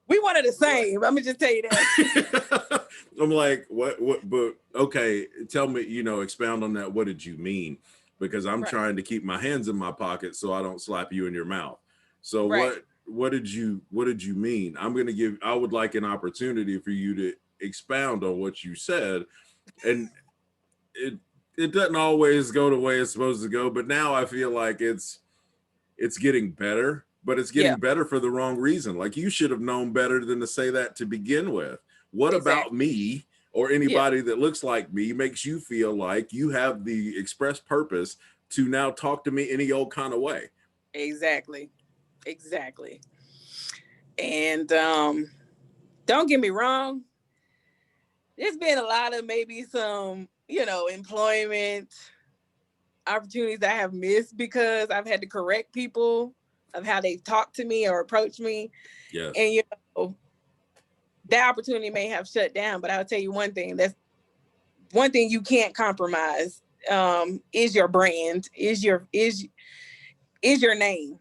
We wanted the same. Let me just tell you that. I'm like, what, but okay, tell me, expound on that. What did you mean? Because I'm trying to keep my hands in my pocket so I don't slap you in your mouth. So what did you mean? I would like an opportunity for you to expound on what you said. And it doesn't always go the way it's supposed to go, but now I feel like it's getting better, but it's getting better for the wrong reason. Like you should have known better than to say that to begin with. What about me or anybody that looks like me makes you feel like you have the express purpose to now talk to me any old kind of way? Exactly. And don't get me wrong, there's been a lot of maybe some, employment opportunities that I have missed because I've had to correct people of how they talk to me or approach me. Yes. And that opportunity may have shut down, but I'll tell you one thing. That's one thing you can't compromise is your brand, is your name.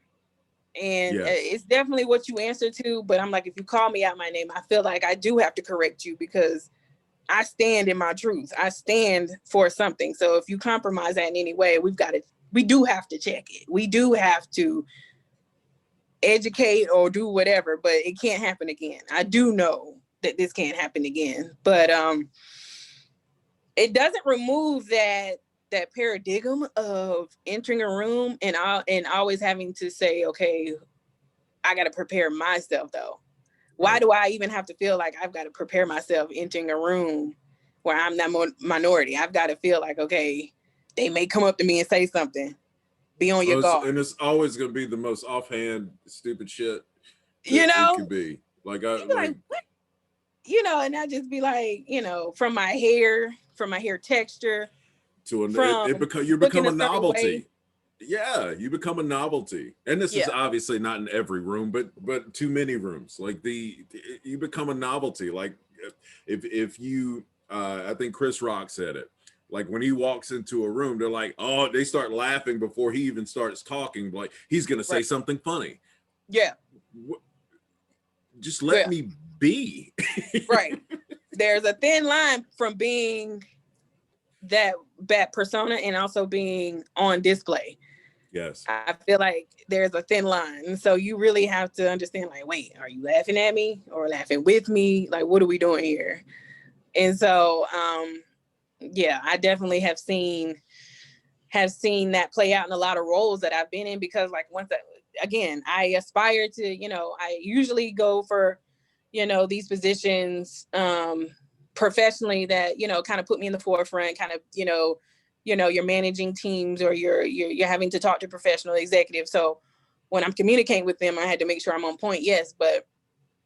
And it's definitely what you answer to. But I'm like, if you call me out my name, I feel like I do have to correct you because I stand in my truth. I stand for something. So if you compromise that in any way, we do have to check it. We do have to educate or do whatever, but it can't happen again. I do know that this can't happen again, but it doesn't remove that paradigm of entering a room and always having to say, okay, I got to prepare myself though. Why do I even have to feel like I've got to prepare myself entering a room where I'm not minority? I've got to feel like, okay, they may come up to me and say something, be on your guard. And it's always going to be the most offhand, stupid shit that You know, it could be. Like, I you be like, what? You know, and I just be like, you know, from my hair texture, to from you looking become a a certain way. novelty. Yeah, you become a novelty, and this is obviously not in every room, but too many rooms. Like you become a novelty. Like if you, I think Chris Rock said it. Like when he walks into a room, they're like, oh, they start laughing before he even starts talking. Like he's gonna say something funny. Yeah. Just let me be. Right. There's a thin line from being that persona and also being on display. Yes. I feel like there's a thin line. And so you really have to understand, like, wait, are you laughing at me or laughing with me? Like, what are we doing here? And so, yeah, I definitely have seen that play out in a lot of roles that I've been in, because like again, I aspire to, you know, I usually go for, you know, these positions professionally that, you know, kind of put me in the forefront, kind of, you know, you're managing teams or you're having to talk to professional executives. So when I'm communicating with them, I had to make sure I'm on point. Yes. But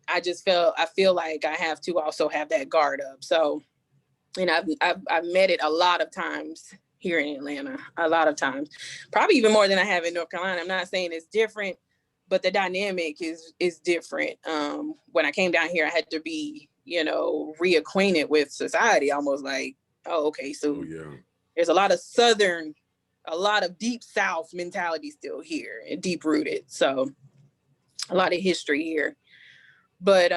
I feel like I have to also have that guard up. So, and I've met it a lot of times here in Atlanta, a lot of times, probably even more than I have in North Carolina. I'm not saying it's different, but the dynamic is different. When I came down here, I had to be, you know, reacquainted with society, almost like, oh, okay, so there's a lot of deep South mentality still here and deep rooted. So a lot of history here. But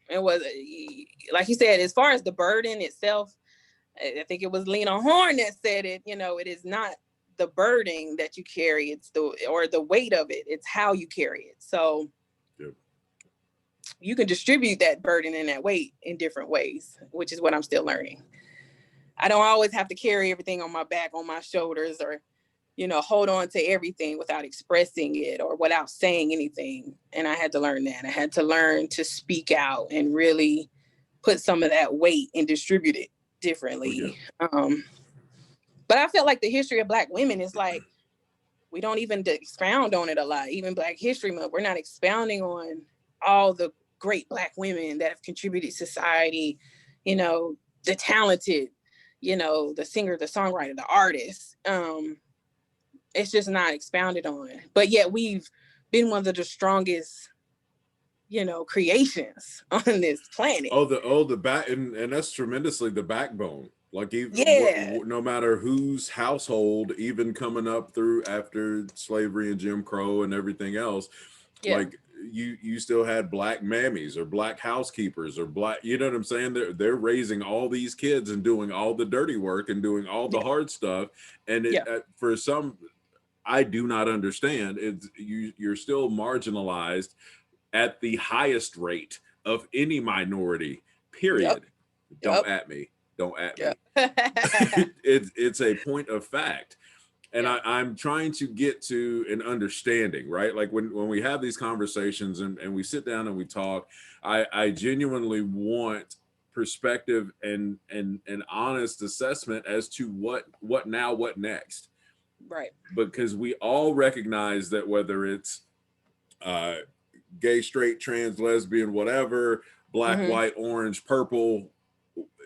it was, like you said, as far as the burden itself, I think it was Lena Horne that said it, you know, it is not the burden that you carry, it's the weight of it, it's how you carry it. So you can distribute that burden and that weight in different ways, which is what I'm still learning. I don't always have to carry everything on my back, on my shoulders, or, you know, hold on to everything without expressing it or without saying anything. And I had to learn that. I had to learn to speak out and really put some of that weight and distribute it differently. But I feel like the history of Black women is like, we don't even expound on it a lot. Even Black History Month, we're not expounding on all the great Black women that have contributed to society, you know, the talented, you know, the singer, the songwriter, the artist. It's just not expounded on. But yet we've been one of the strongest, you know, creations on this planet. The back, and that's tremendously the backbone. Like no matter whose household, even coming up through after slavery and Jim Crow and everything else, like you still had Black mammies or Black housekeepers or Black, you know what I'm saying? They're raising all these kids and doing all the dirty work and doing all the hard stuff. And for some, I do not understand. You're still marginalized at the highest rate of any minority, period. Don't at me. It's a point of fact. And I'm trying to get to an understanding, right? Like when we have these conversations and we sit down and we talk, I genuinely want perspective and an honest assessment as to what now, what next. Right. Because we all recognize that whether it's gay, straight, trans, lesbian, whatever, Black, white, orange, purple,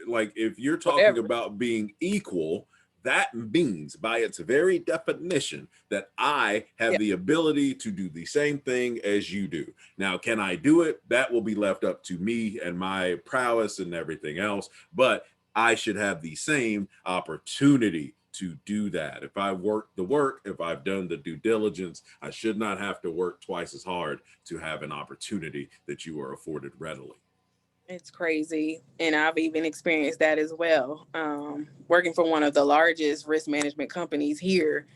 like if you're talking about being equal, that means by its very definition that I have the ability to do the same thing as you do. Now, can I do it? That will be left up to me and my prowess and everything else, but I should have the same opportunity to do that. If I work the work, if I've done the due diligence, I should not have to work twice as hard to have an opportunity that you are afforded readily. It's crazy. And I've even experienced that as well. Working for one of the largest risk management companies here,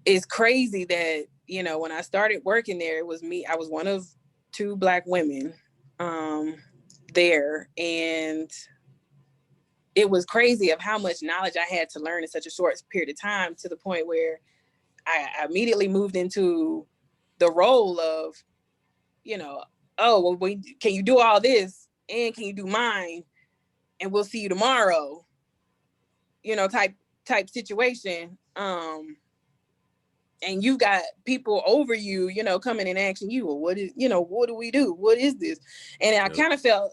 it's crazy that, you know, when I started working there, it was me. I was one of 2 Black women there. And it was crazy of how much knowledge I had to learn in such a short period of time, to the point where I immediately moved into the role of, you know, oh, well, can you do all this and can you do mine, and we'll see you tomorrow, you know, type situation. and you've got people over you, you know, coming and asking you, well, what is, you know, what do we do? What is this? And I kind of felt,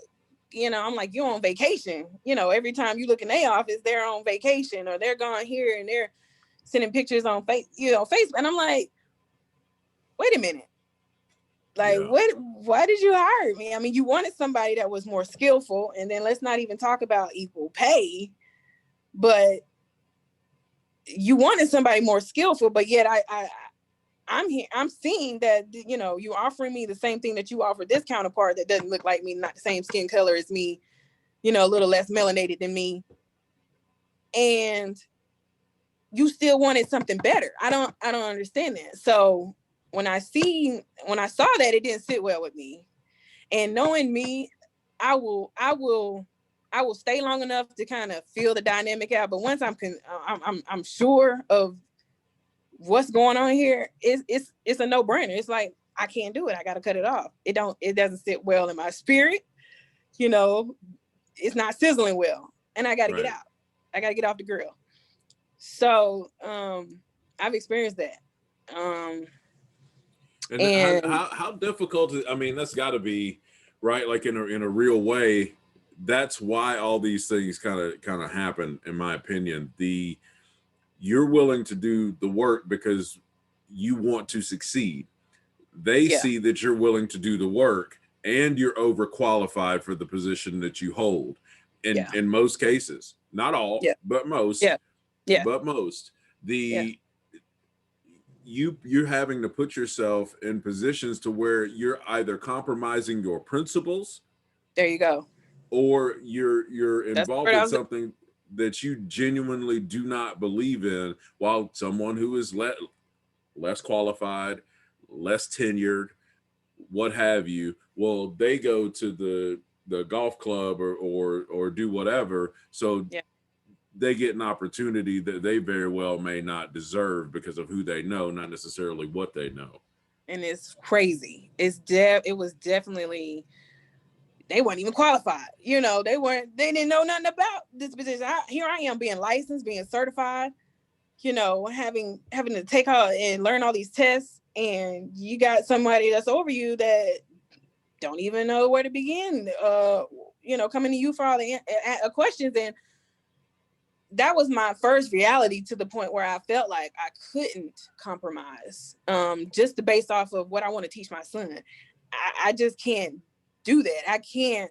you know, I'm like, you're on vacation. You know, every time you look in their office, they're on vacation or they're gone here and they're sending pictures on Facebook. And I'm like, wait a minute. Like, why did you hire me? I mean, you wanted somebody that was more skillful, and then let's not even talk about equal pay, but you wanted somebody more skillful, but yet I'm here, I'm seeing that, you know, you offering me the same thing that you offered this counterpart that doesn't look like me, not the same skin color as me, you know, a little less melanated than me. And you still wanted something better. I don't understand that. So when I saw that, it didn't sit well with me. And knowing me, I will stay long enough to kind of feel the dynamic out. But once I'm sure of what's going on here, it's a no-brainer. It's like, I can't do it. I got to cut it off. It doesn't sit well in my spirit. You know, it's not sizzling well, and I got to get out. I got to get off the grill. So I've experienced that. And how difficult is, I mean, that's got to be, right? Like in a real way, that's why all these things kind of happen, in my opinion. You're willing to do the work because you want to succeed. They see that you're willing to do the work and you're overqualified for the position that you hold. In most cases, not all, but most. But most. You're having to put yourself in positions to where you're either compromising your principles. There you go. Or you're involved in something that you genuinely do not believe in, while someone who is less qualified, less tenured, what have you, well, they go to the golf club or do whatever. So they get an opportunity that they very well may not deserve because of who they know, not necessarily what they know. And it's crazy. It was definitely, they weren't even qualified. You know, they didn't know nothing about this position. Here I am being licensed, being certified, you know, having to take out and learn all these tests. And you got somebody that's over you that don't even know where to begin, you know, coming to you for all the questions. And that was my first reality, to the point where I felt like I couldn't compromise, just based off of what I want to teach my son. I just can't do that. I can't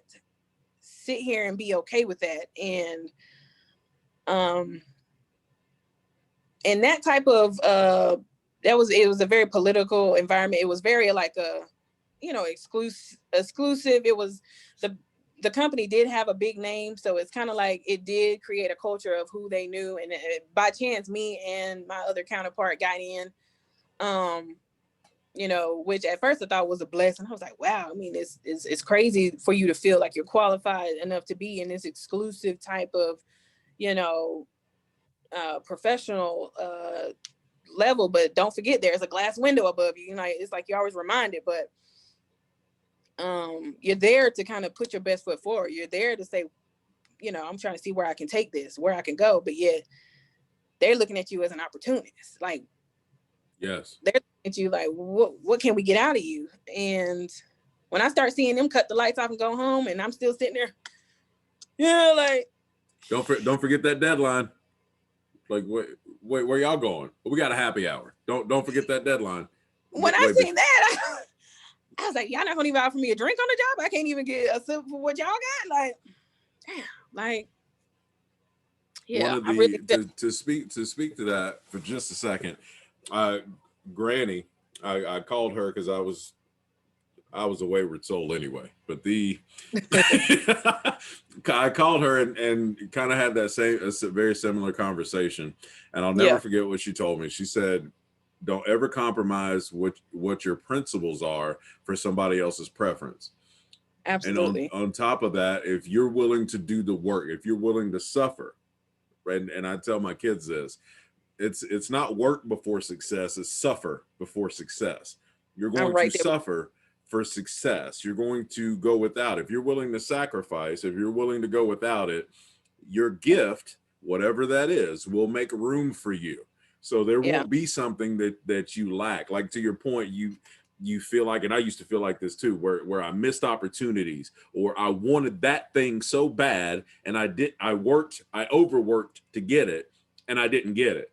sit here and be okay with that. And that type of it was a very political environment. It was very like a, you know, exclusive. It was the company did have a big name, so it's kind of like it did create a culture of who they knew. And by chance, me and my other counterpart got in, you know, which at first I thought was a blessing. I was like, wow, I mean, it's crazy for you to feel like you're qualified enough to be in this exclusive type of, you know, professional level. But don't forget, there's a glass window above you. You know, it's like you're always reminded, but you're there to kind of put your best foot forward. You're there to say, you know, I'm trying to see where I can take this, where I can go. But yet they're looking at you as an opportunist. Like, they're looking at you like, what can we get out of you? And when I start seeing them cut the lights off and go home, and I'm still sitting there, like, don't forget that deadline. Like, wait, where y'all going? We got a happy hour. Don't forget that deadline. When I seen that, I was like, y'all not gonna even offer me a drink on the job? I can't even get a sip for what y'all got? Like, damn, like, yeah. One of the, to speak to that for just a second, Granny, I called her because I was a wayward soul anyway. But I called her and kind of had a very similar conversation, and I'll never forget what she told me. She said, don't ever compromise what your principles are for somebody else's preference. Absolutely. And on top of that, if you're willing to do the work, if you're willing to suffer, right? And I tell my kids this, it's not work before success, it's suffer before success. You're going to suffer for success. You're going to go without. If you're willing to sacrifice, if you're willing to go without it, your gift, whatever that is, will make room for you. So there won't be something that you lack. Like, to your point, you feel like, and I used to feel like this too, where I missed opportunities, or I wanted that thing so bad, and I overworked to get it, and I didn't get it.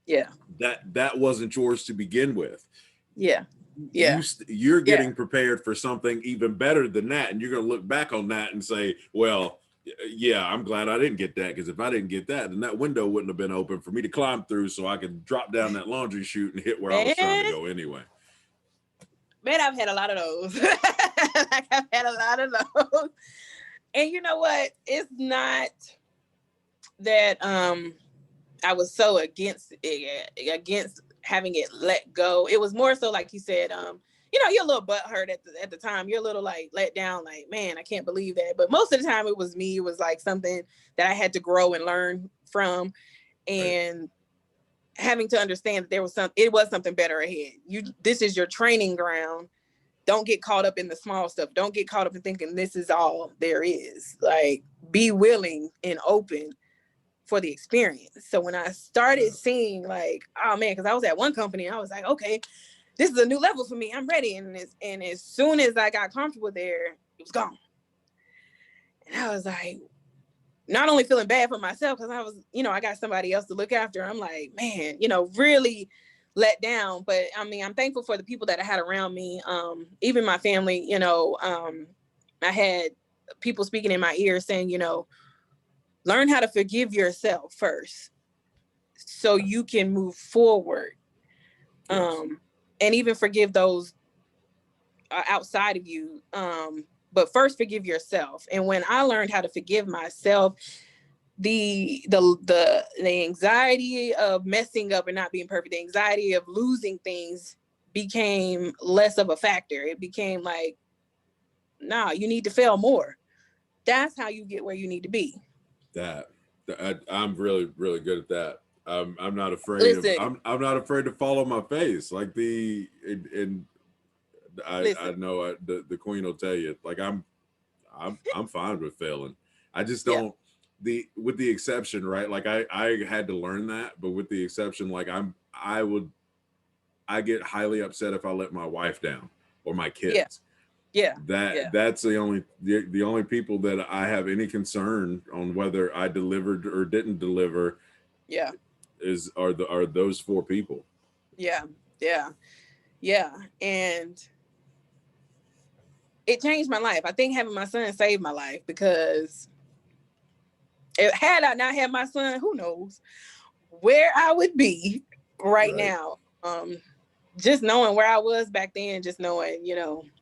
Yeah. That wasn't yours to begin with. Yeah. Yeah. You're getting prepared for something even better than that, and you're going to look back on that and say, well, yeah, I'm glad I didn't get that, because if I didn't get that, then that window wouldn't have been open for me to climb through so I could drop down that laundry chute and hit where I was trying to go anyway. Man, I've had a lot of those. Like, I've had a lot of those. And you know what? It's not that I was so against having it let go. It was more so, like you said, you're a little butthurt at the time. You're a little like let down, like, man, I can't believe that. But most of the time it was me. It was like something that I had to grow and learn from, and having to understand that it was something better ahead. This is your training ground. Don't get caught up in the small stuff. Don't get caught up in thinking this is all there is. Like, be willing and open for the experience. So when I started seeing, like, oh man, because I was at one company and I was like, okay, this is a new level for me. I'm ready. And as soon as I got comfortable there, it was gone. And I was like, not only feeling bad for myself, because I was, I got somebody else to look after. I'm like, man, really let down. But I mean, I'm thankful for the people that I had around me. Even my family, I had people speaking in my ear saying, learn how to forgive yourself first so you can move forward. Yes. And even forgive those outside of you. But first forgive yourself. And when I learned how to forgive myself, the anxiety of messing up and not being perfect, the anxiety of losing things became less of a factor. It became like, nah, you need to fail more. That's how you get where you need to be. I'm really, really good at that. I'm not afraid I'm not afraid to follow my face. Like I know the queen will tell you, like, I'm fine with failing. I just don't, with the exception, right? Like I had to learn that, but with the exception, like I get highly upset if I let my wife down or my kids. That's the only people that I have any concern on whether I delivered or didn't deliver. Are those four people. And it changed my life. I think having my son saved my life, because had I not had my son, who knows where I would be right now. Just knowing where I was back then, just knowing,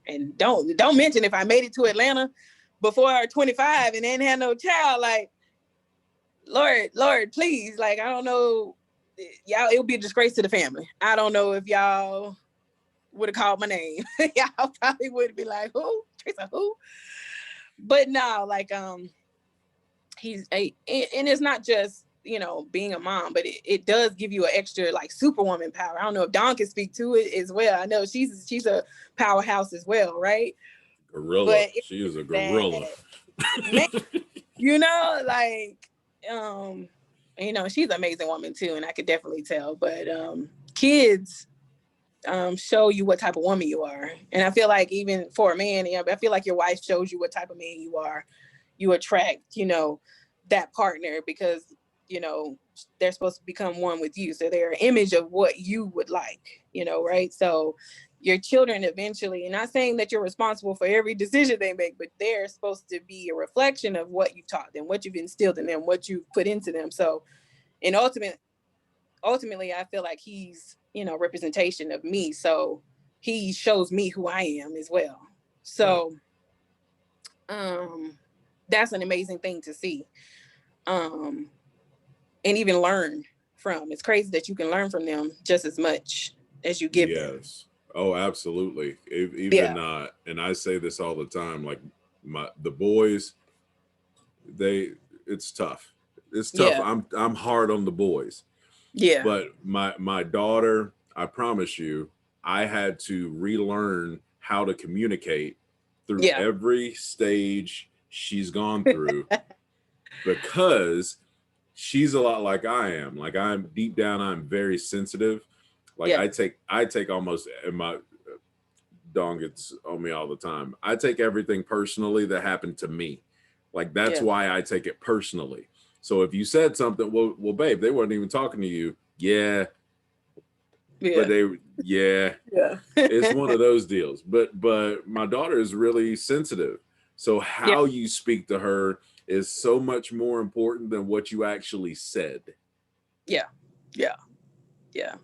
and don't mention if I made it to Atlanta before 25 and didn't have no child, like, Lord, please, like, I don't know, y'all, it would be a disgrace to the family. I don't know if y'all would have called my name. Y'all probably would be like, who? Teresa, who? But no, like, he's and it's not just, being a mom, but it does give you an extra, like, superwoman power. I don't know if Dawn can speak to it as well. I know she's a powerhouse as well, right? Gorilla. She is a gorilla. Man, like, she's an amazing woman too, and I could definitely tell. But kids show you what type of woman you are. And I feel like even for a man, I feel like your wife shows you what type of man you are. You attract, that partner, because, they're supposed to become one with you. So they're an image of what you would like, right? So your children eventually, and not saying that you're responsible for every decision they make, but they're supposed to be a reflection of what you've taught them, what you've instilled in them, what you've put into them. So, and ultimately, I feel like he's, representation of me. So he shows me who I am as well. So, that's an amazing thing to see. And even learn from. It's crazy that you can learn from them just as much as you give them. Yes. Oh, absolutely. Even and I say this all the time, like the boys, it's tough. It's tough. Yeah. I'm hard on the boys. Yeah. But my daughter, I promise you, I had to relearn how to communicate through every stage she's gone through because she's a lot like I am. Like, I'm deep down, I'm very sensitive. Like, Yeah. I take almost, and my dong gets on me all the time. I take everything personally that happened to me. Like, that's Yeah. why I take it personally. So if you said something, well, babe, they weren't even talking to you. Yeah, Yeah. yeah, Yeah. it's one of those deals. But my daughter is really sensitive. So Yeah. how you speak to her is so much more important than what you actually said. Yeah. Yeah. Yeah.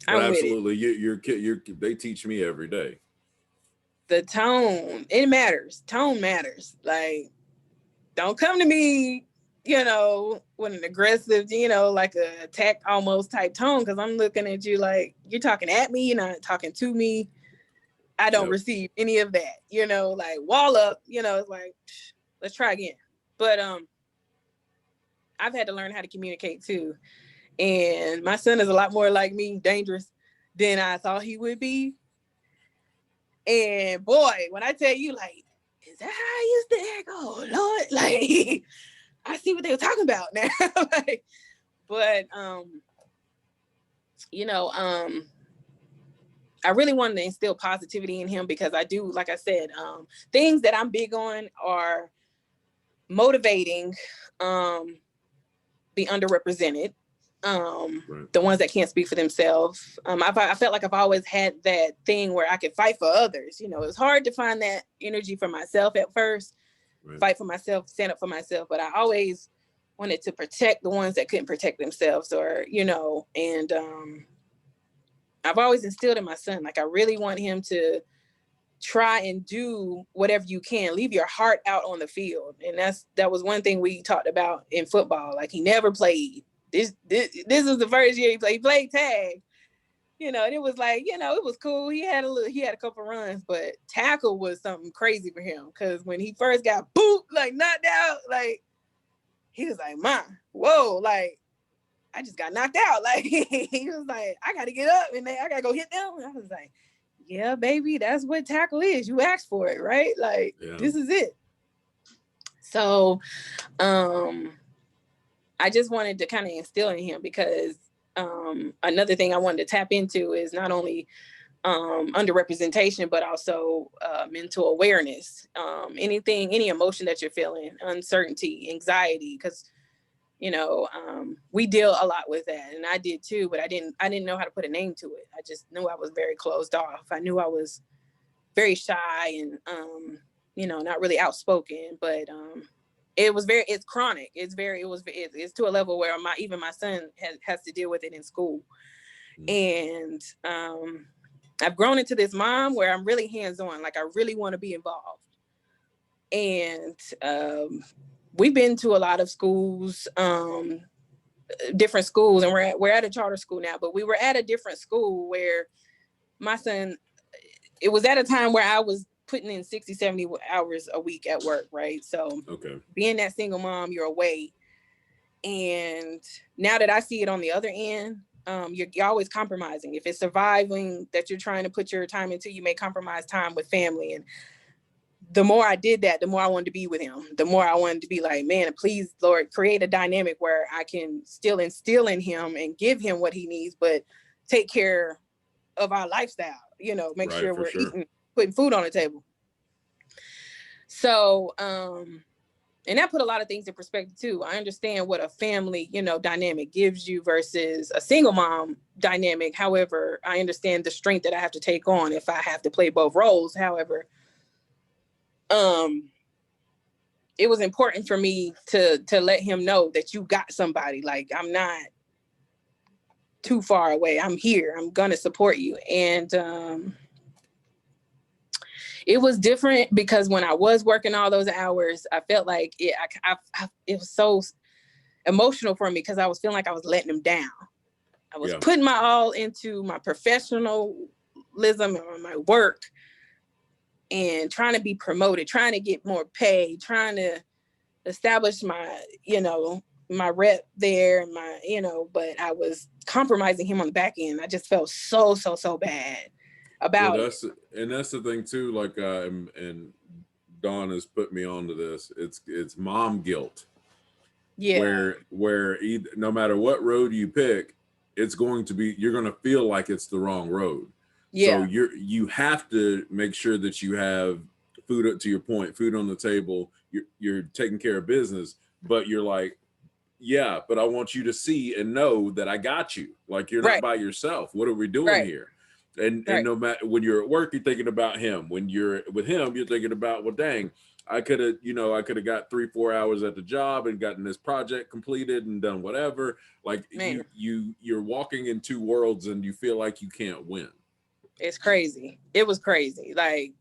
But I'm with it. absolutely, they teach me every day. The tone, it matters. Tone matters. Like, don't come to me, with an aggressive, like a attack almost type tone, because I'm looking at you like you're talking at me, you're not talking to me. I don't receive any of that, like wall up, it's like, let's try again. But I've had to learn how to communicate too. And my son is a lot more like me, dangerous than I thought he would be. And boy, when I tell you, like, is that how I used to act? Oh Lord, like I see what they were talking about now. Like, but I really wanted to instill positivity in him, because I do, like I said, things that I'm big on are motivating the underrepresented, the ones that can't speak for themselves. I felt like I've always had that thing where I could fight for others. It's hard to find that energy for myself at first, fight for myself, stand up for myself. But I always wanted to protect the ones that couldn't protect themselves, and I've always instilled in my son, like, I really want him to try and do whatever you can. Leave your heart out on the field. And that was one thing we talked about in football. Like, he never played. This is the first year he played tag. And it was like, it was cool. He had a couple runs, but tackle was something crazy for him. Cause when he first got like knocked out, like, he was like, Mom, whoa, like, I just got knocked out. Like, he was like, I gotta get up and I gotta go hit them. And I was like, yeah, baby, that's what tackle is. You asked for it, right? Like, This is it. So, I just wanted to kind of instill in him, because another thing I wanted to tap into is not only underrepresentation, but also mental awareness. Any emotion that you're feeling, uncertainty, anxiety, because we deal a lot with that, and I did too, but I didn't know how to put a name to it. I just knew I was very closed off. I knew I was very shy and not really outspoken, but it's chronic. It's to a level where even my son has to deal with it in school. And I've grown into this mom where I'm really hands-on. Like, I really want to be involved. And we've been to a lot of schools, different schools, and we're at a charter school now, but we were at a different school where my son, it was at a time where I was putting in 60, 70 hours a week at work, right? So being that single mom, you're away. And now that I see it on the other end, you're always compromising. If it's surviving that you're trying to put your time into, you may compromise time with family. And the more I did that, the more I wanted to be with him. The more I wanted to be like, man, please, Lord, create a dynamic where I can still instill in him and give him what he needs, but take care of our lifestyle, make sure we're eating, putting food on the table. So, and that put a lot of things in perspective too. I understand what a family, dynamic gives you versus a single mom dynamic. However, I understand the strength that I have to take on if I have to play both roles. However, it was important for me to let him know that you got somebody. Like, I'm not too far away. I'm here. I'm gonna support you. And it was different because when I was working all those hours, I felt like it was so emotional for me, because I was feeling like I was letting him down. I was putting my all into my professionalism and my work, and trying to be promoted, trying to get more pay, trying to establish my, my rep there, and but I was compromising him on the back end. I just felt so bad about it. That's the thing too. Like, and Dawn has put me onto this. It's mom guilt. Yeah. where either, no matter what road you pick, it's going to be, you're going to feel like it's the wrong road. So Yeah. you have to make sure that you have food, to your point, food on the table. You're taking care of business, but you're like, yeah, but I want you to see and know that I got you. Like, you're not Right. by yourself. What are we doing Right. here? And Right. no matter, when you're at work, you're thinking about him. When you're with him, you're thinking about, well, dang, I could have got 3-4 hours at the job and gotten this project completed and done whatever. Like, Man, you're walking in two worlds and you feel like you can't win. it's crazy. It was crazy. Like,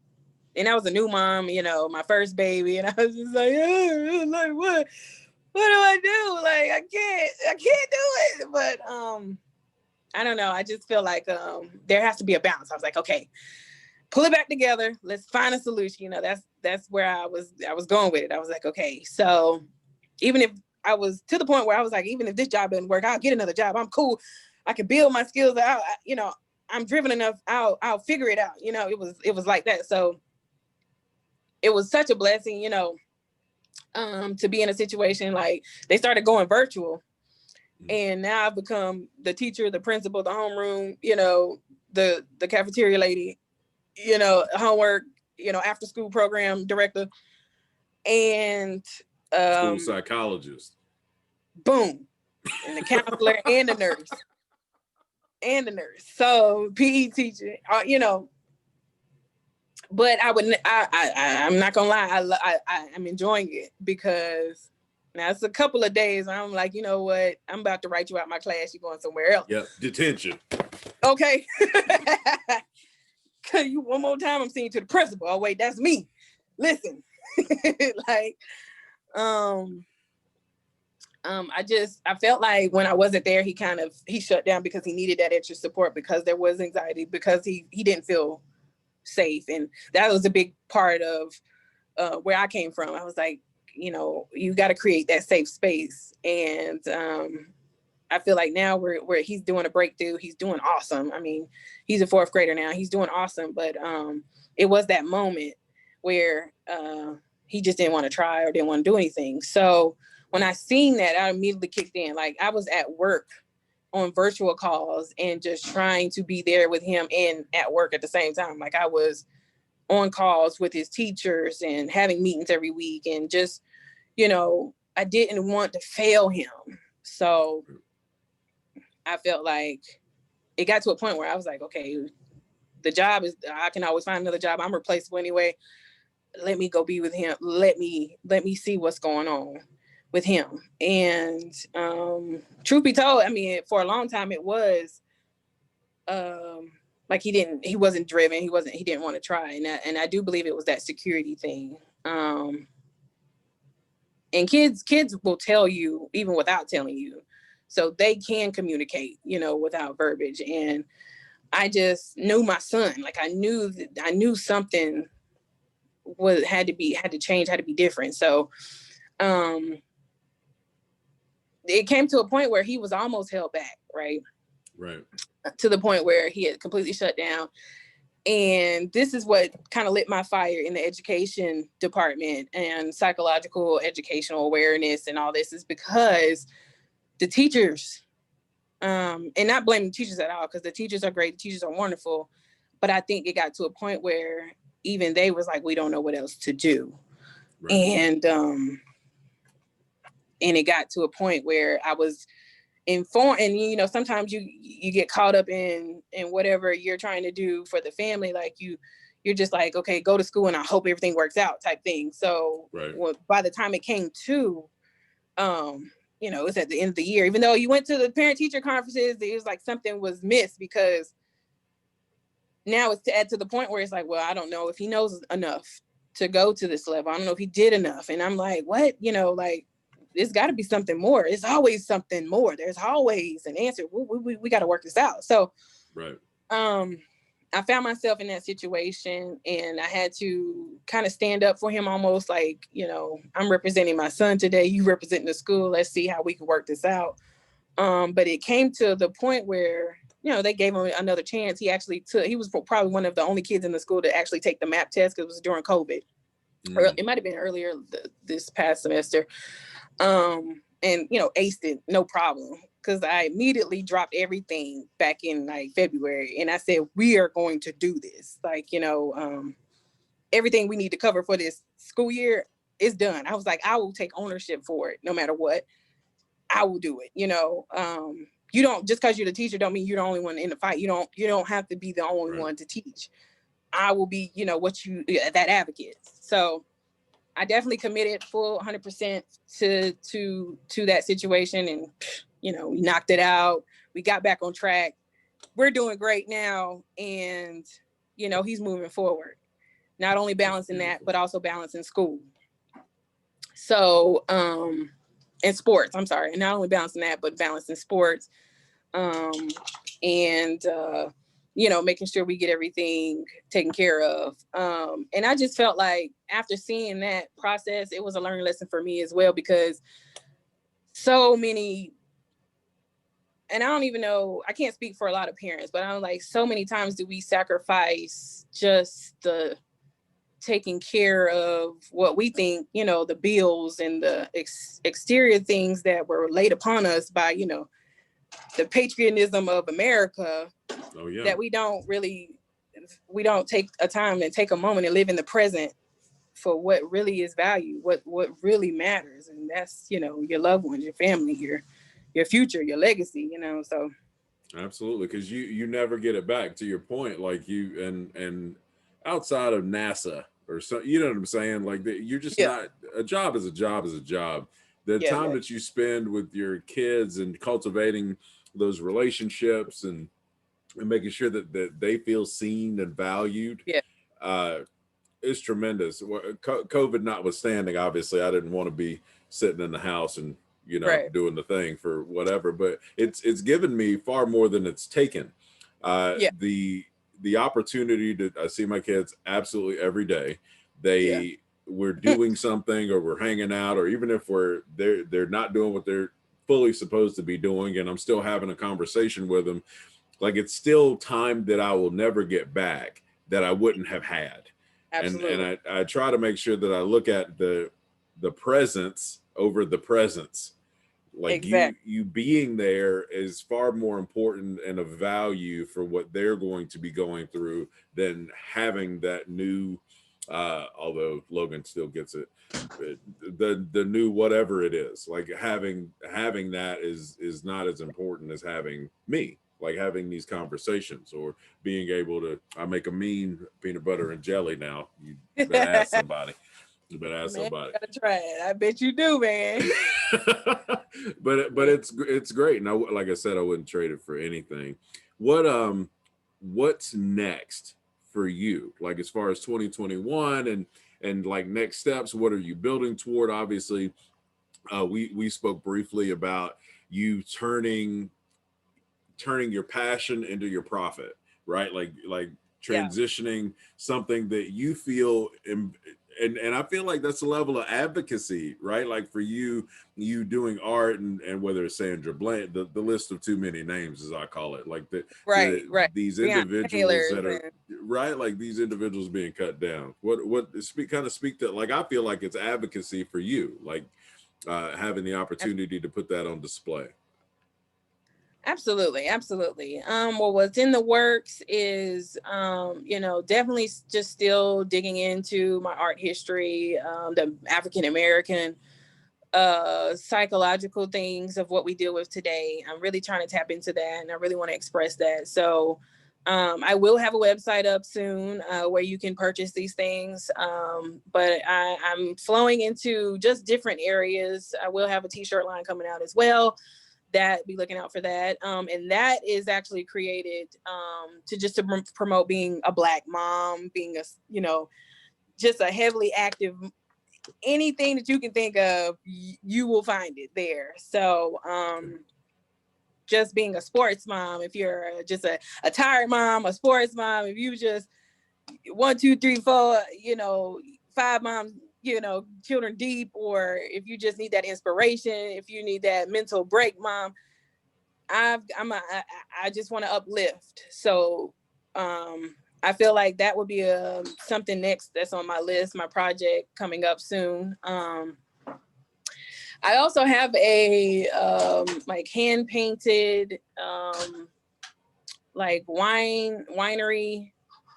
and I was a new mom, my first baby, and I was just like, oh, like what do I do? Like, I can't do it. But I don't know. I just feel like there has to be a balance. I was like, okay, pull it back together. Let's find a solution. That's where I was going with it. I was like, okay, so even if I was to the point where I was like, even if this job doesn't work, I'll get another job. I'm cool. I can build my skills out. I'm driven enough. I'll figure it out. It was like that. So it was such a blessing, to be in a situation like they started going virtual. And now I've become the teacher, the principal, the homeroom, the cafeteria lady, homework, after school program director, and School psychologist. boom, and the counselor and the nurse. So PE teacher, but I'm not gonna lie, I'm enjoying it, because now it's a couple of days I'm like, you know what, I'm about to write you out my class, you're going somewhere else. Yep, detention. Okay. You one more time, I'm seeing you to the principal. Oh wait, that's me. Listen. Like, I felt like when I wasn't there, he shut down because he needed that extra support, because there was anxiety, because he didn't feel safe. And that was a big part of where I came from. I was like, you got to create that safe space. And I feel like now where he's doing a breakthrough, he's doing awesome. I mean, he's a 4th grader now, he's doing awesome. But it was that moment where he just didn't want to try or didn't want to do anything. So when I seen that, I immediately kicked in. Like, I was at work on virtual calls and just trying to be there with him and at work at the same time. Like, I was on calls with his teachers and having meetings every week, and just, I didn't want to fail him. So I felt like it got to a point where I was like, okay, the job is, I can always find another job. I'm replaceable anyway. Let me go be with him. Let me see what's going on with him. And truth be told, I mean, for a long time it was like he wasn't driven. He didn't want to try. And I do believe it was that security thing. And kids will tell you even without telling you. So they can communicate, without verbiage. And I just knew my son. Like, I knew something had to change, had to be different. So it came to a point where he was almost held back, right? Right. To the point where he had completely shut down. And this is what kind of lit my fire in the education department and psychological educational awareness and all this, is because the teachers, and not blaming teachers at all, because the teachers are great, the teachers are wonderful, but I think it got to a point where even they was like, we don't know what else to do. Right. And it got to a point where I was informed, and sometimes you get caught up in whatever you're trying to do for the family. Like, you're just like, okay, go to school and I hope everything works out type thing. So right. Well, by the time it came to it's at the end of the year, even though you went to the parent teacher conferences, it was like something was missed, because now it's to the point where it's like, well, I don't know if he knows enough to go to this level. I don't know if he did enough. And I'm like, what? Like, there's got to be something more. It's always something more. There's always an answer. We got to work this out. So, right. I found myself in that situation, and I had to kind of stand up for him, almost like, I'm representing my son today. You representing the school. Let's see how we can work this out. But it came to the point where, they gave him another chance. He was probably one of the only kids in the school to actually take the MAP test, because it was during COVID. Or it might've been earlier this past semester. and, aced it, no problem. Cause I immediately dropped everything back in like February. And I said, we are going to do this. Like, everything we need to cover for this school year is done. I was like, I will take ownership for it no matter what. I will do it. You don't, just because you're the teacher don't mean you're the only one in the fight. You don't have to be the only one to teach. I will be, that advocate. So I definitely committed full 100% to that situation, and we knocked it out. We got back on track. We're doing great now, and he's moving forward. Not only balancing that, but also balancing school. So, and sports. I'm sorry, not only balancing that, but balancing sports, and making sure we get everything taken care of. And I just felt like after seeing that process, it was a learning lesson for me as well, because so many, and I don't even know, I can't speak for a lot of parents, but I'm like, so many times do we sacrifice just the taking care of what we think, the bills and the exterior things that were laid upon us by, the patriotism of America. Oh, yeah. That we don't take a time and take a moment and live in the present for what really is value, what really matters. And that's, your loved ones, your family, your future, your legacy, so. Absolutely. Cause you never get it back, to your point. Like and outside of NASA or so, you know what I'm saying? Like you're just not, a job is a job is a job. The time that you spend with your kids and cultivating those relationships and making sure that they feel seen and valued, is tremendous. COVID notwithstanding, obviously, I didn't want to be sitting in the house and doing the thing for whatever. But it's given me far more than it's taken. The opportunity to, I see my kids absolutely every day. We're doing something, or we're hanging out, or even if they're not doing what they're fully supposed to be doing, and I'm still having a conversation with them. Like, it's still time that I will never get back that I wouldn't have had. Absolutely. And I try to make sure that I look at the presence over the presence. Like, you being there is far more important and of value for what they're going to be going through than having that new, although Logan still gets it, the new whatever it is. Like, having that is not as important as having me. Like having these conversations or being able to, I make a mean peanut butter and jelly now. You better ask somebody. You better ask somebody. Gotta try it. I bet you do, man. but it's great. And like I said, I wouldn't trade it for anything. What's next for you? Like, as far as 2021 and like next steps, what are you building toward? Obviously, we spoke briefly about you turning your passion into your profit, right? Like transitioning something that you feel, and I feel like that's a level of advocacy, right? Like for you doing art and whether it's Sandra Bland, the list of too many names, as I call it, like these individuals that are right, like these individuals being cut down. What speak to, like, I feel like it's advocacy for you, like having the opportunity to put that on display. Absolutely. Well, what's in the works is, definitely just still digging into my art history, the African American psychological things of what we deal with today. I'm really trying to tap into that, and I really want to express that. So I will have a website up soon where you can purchase these things. But I'm flowing into just different areas. I will have a t-shirt line coming out as well. That, be looking out for that. And that is actually created to promote being a Black mom, being just a heavily active, anything that you can think of, you will find it there. So just being a sports mom, if you're just a tired mom, a sports mom, if you just 1, 2, 3, 4, 5 moms, children deep, or if you just need that inspiration, if you need that mental break, mom, I just want to uplift. So I feel like that would be something next that's on my list, my project coming up soon. I also have a like hand painted like winery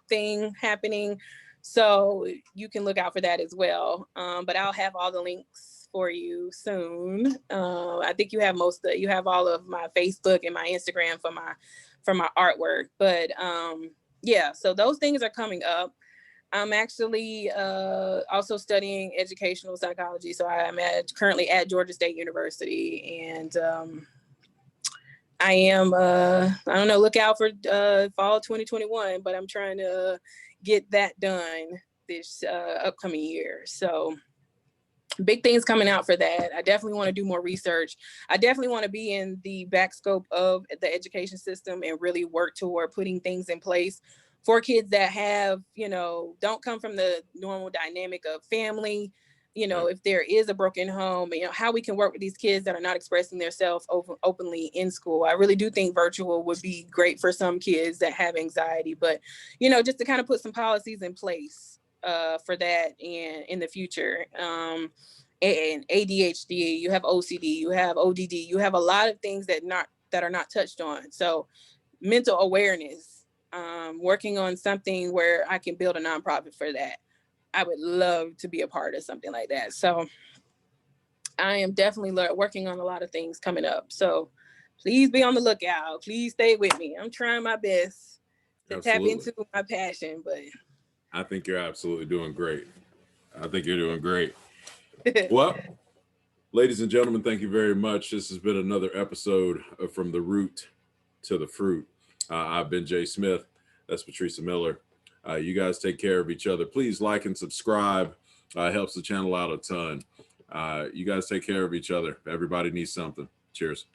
thing happening. So you can look out for that as well. But I'll have all the links for you soon. I think you have you have all of my Facebook and my Instagram for my artwork. But yeah, so those things are coming up. I'm actually also studying educational psychology. So I'm currently at Georgia State University, and I am, I don't know, look out for fall 2021, but I'm trying to get that done this upcoming year. So big things coming out for that. I definitely want to do more research. I definitely want to be in the back scope of the education system and really work toward putting things in place for kids that have, you know, don't come from the normal dynamic of family. You know, if there is a broken home, you know, how we can work with these kids that are not expressing themselves openly in school. I really do think virtual would be great for some kids that have anxiety, but, you know, just to kind of put some policies in place for that and in the future. And ADHD, you have OCD, you have ODD, you have a lot of things that are not touched on. So mental awareness, working on something where I can build a nonprofit for that. I would love to be a part of something like that. So I am definitely working on a lot of things coming up. So please be on the lookout. Please stay with me. I'm trying my best to tap into my passion, but I think you're absolutely doing great. I think you're doing great. Well, ladies and gentlemen, thank you very much. This has been another episode of From the Root to the Fruit. I've been Jay Smith. That's Patricia Miller. You guys take care of each other. Please like and subscribe. Helps the channel out a ton. You guys take care of each other. Everybody needs something. Cheers.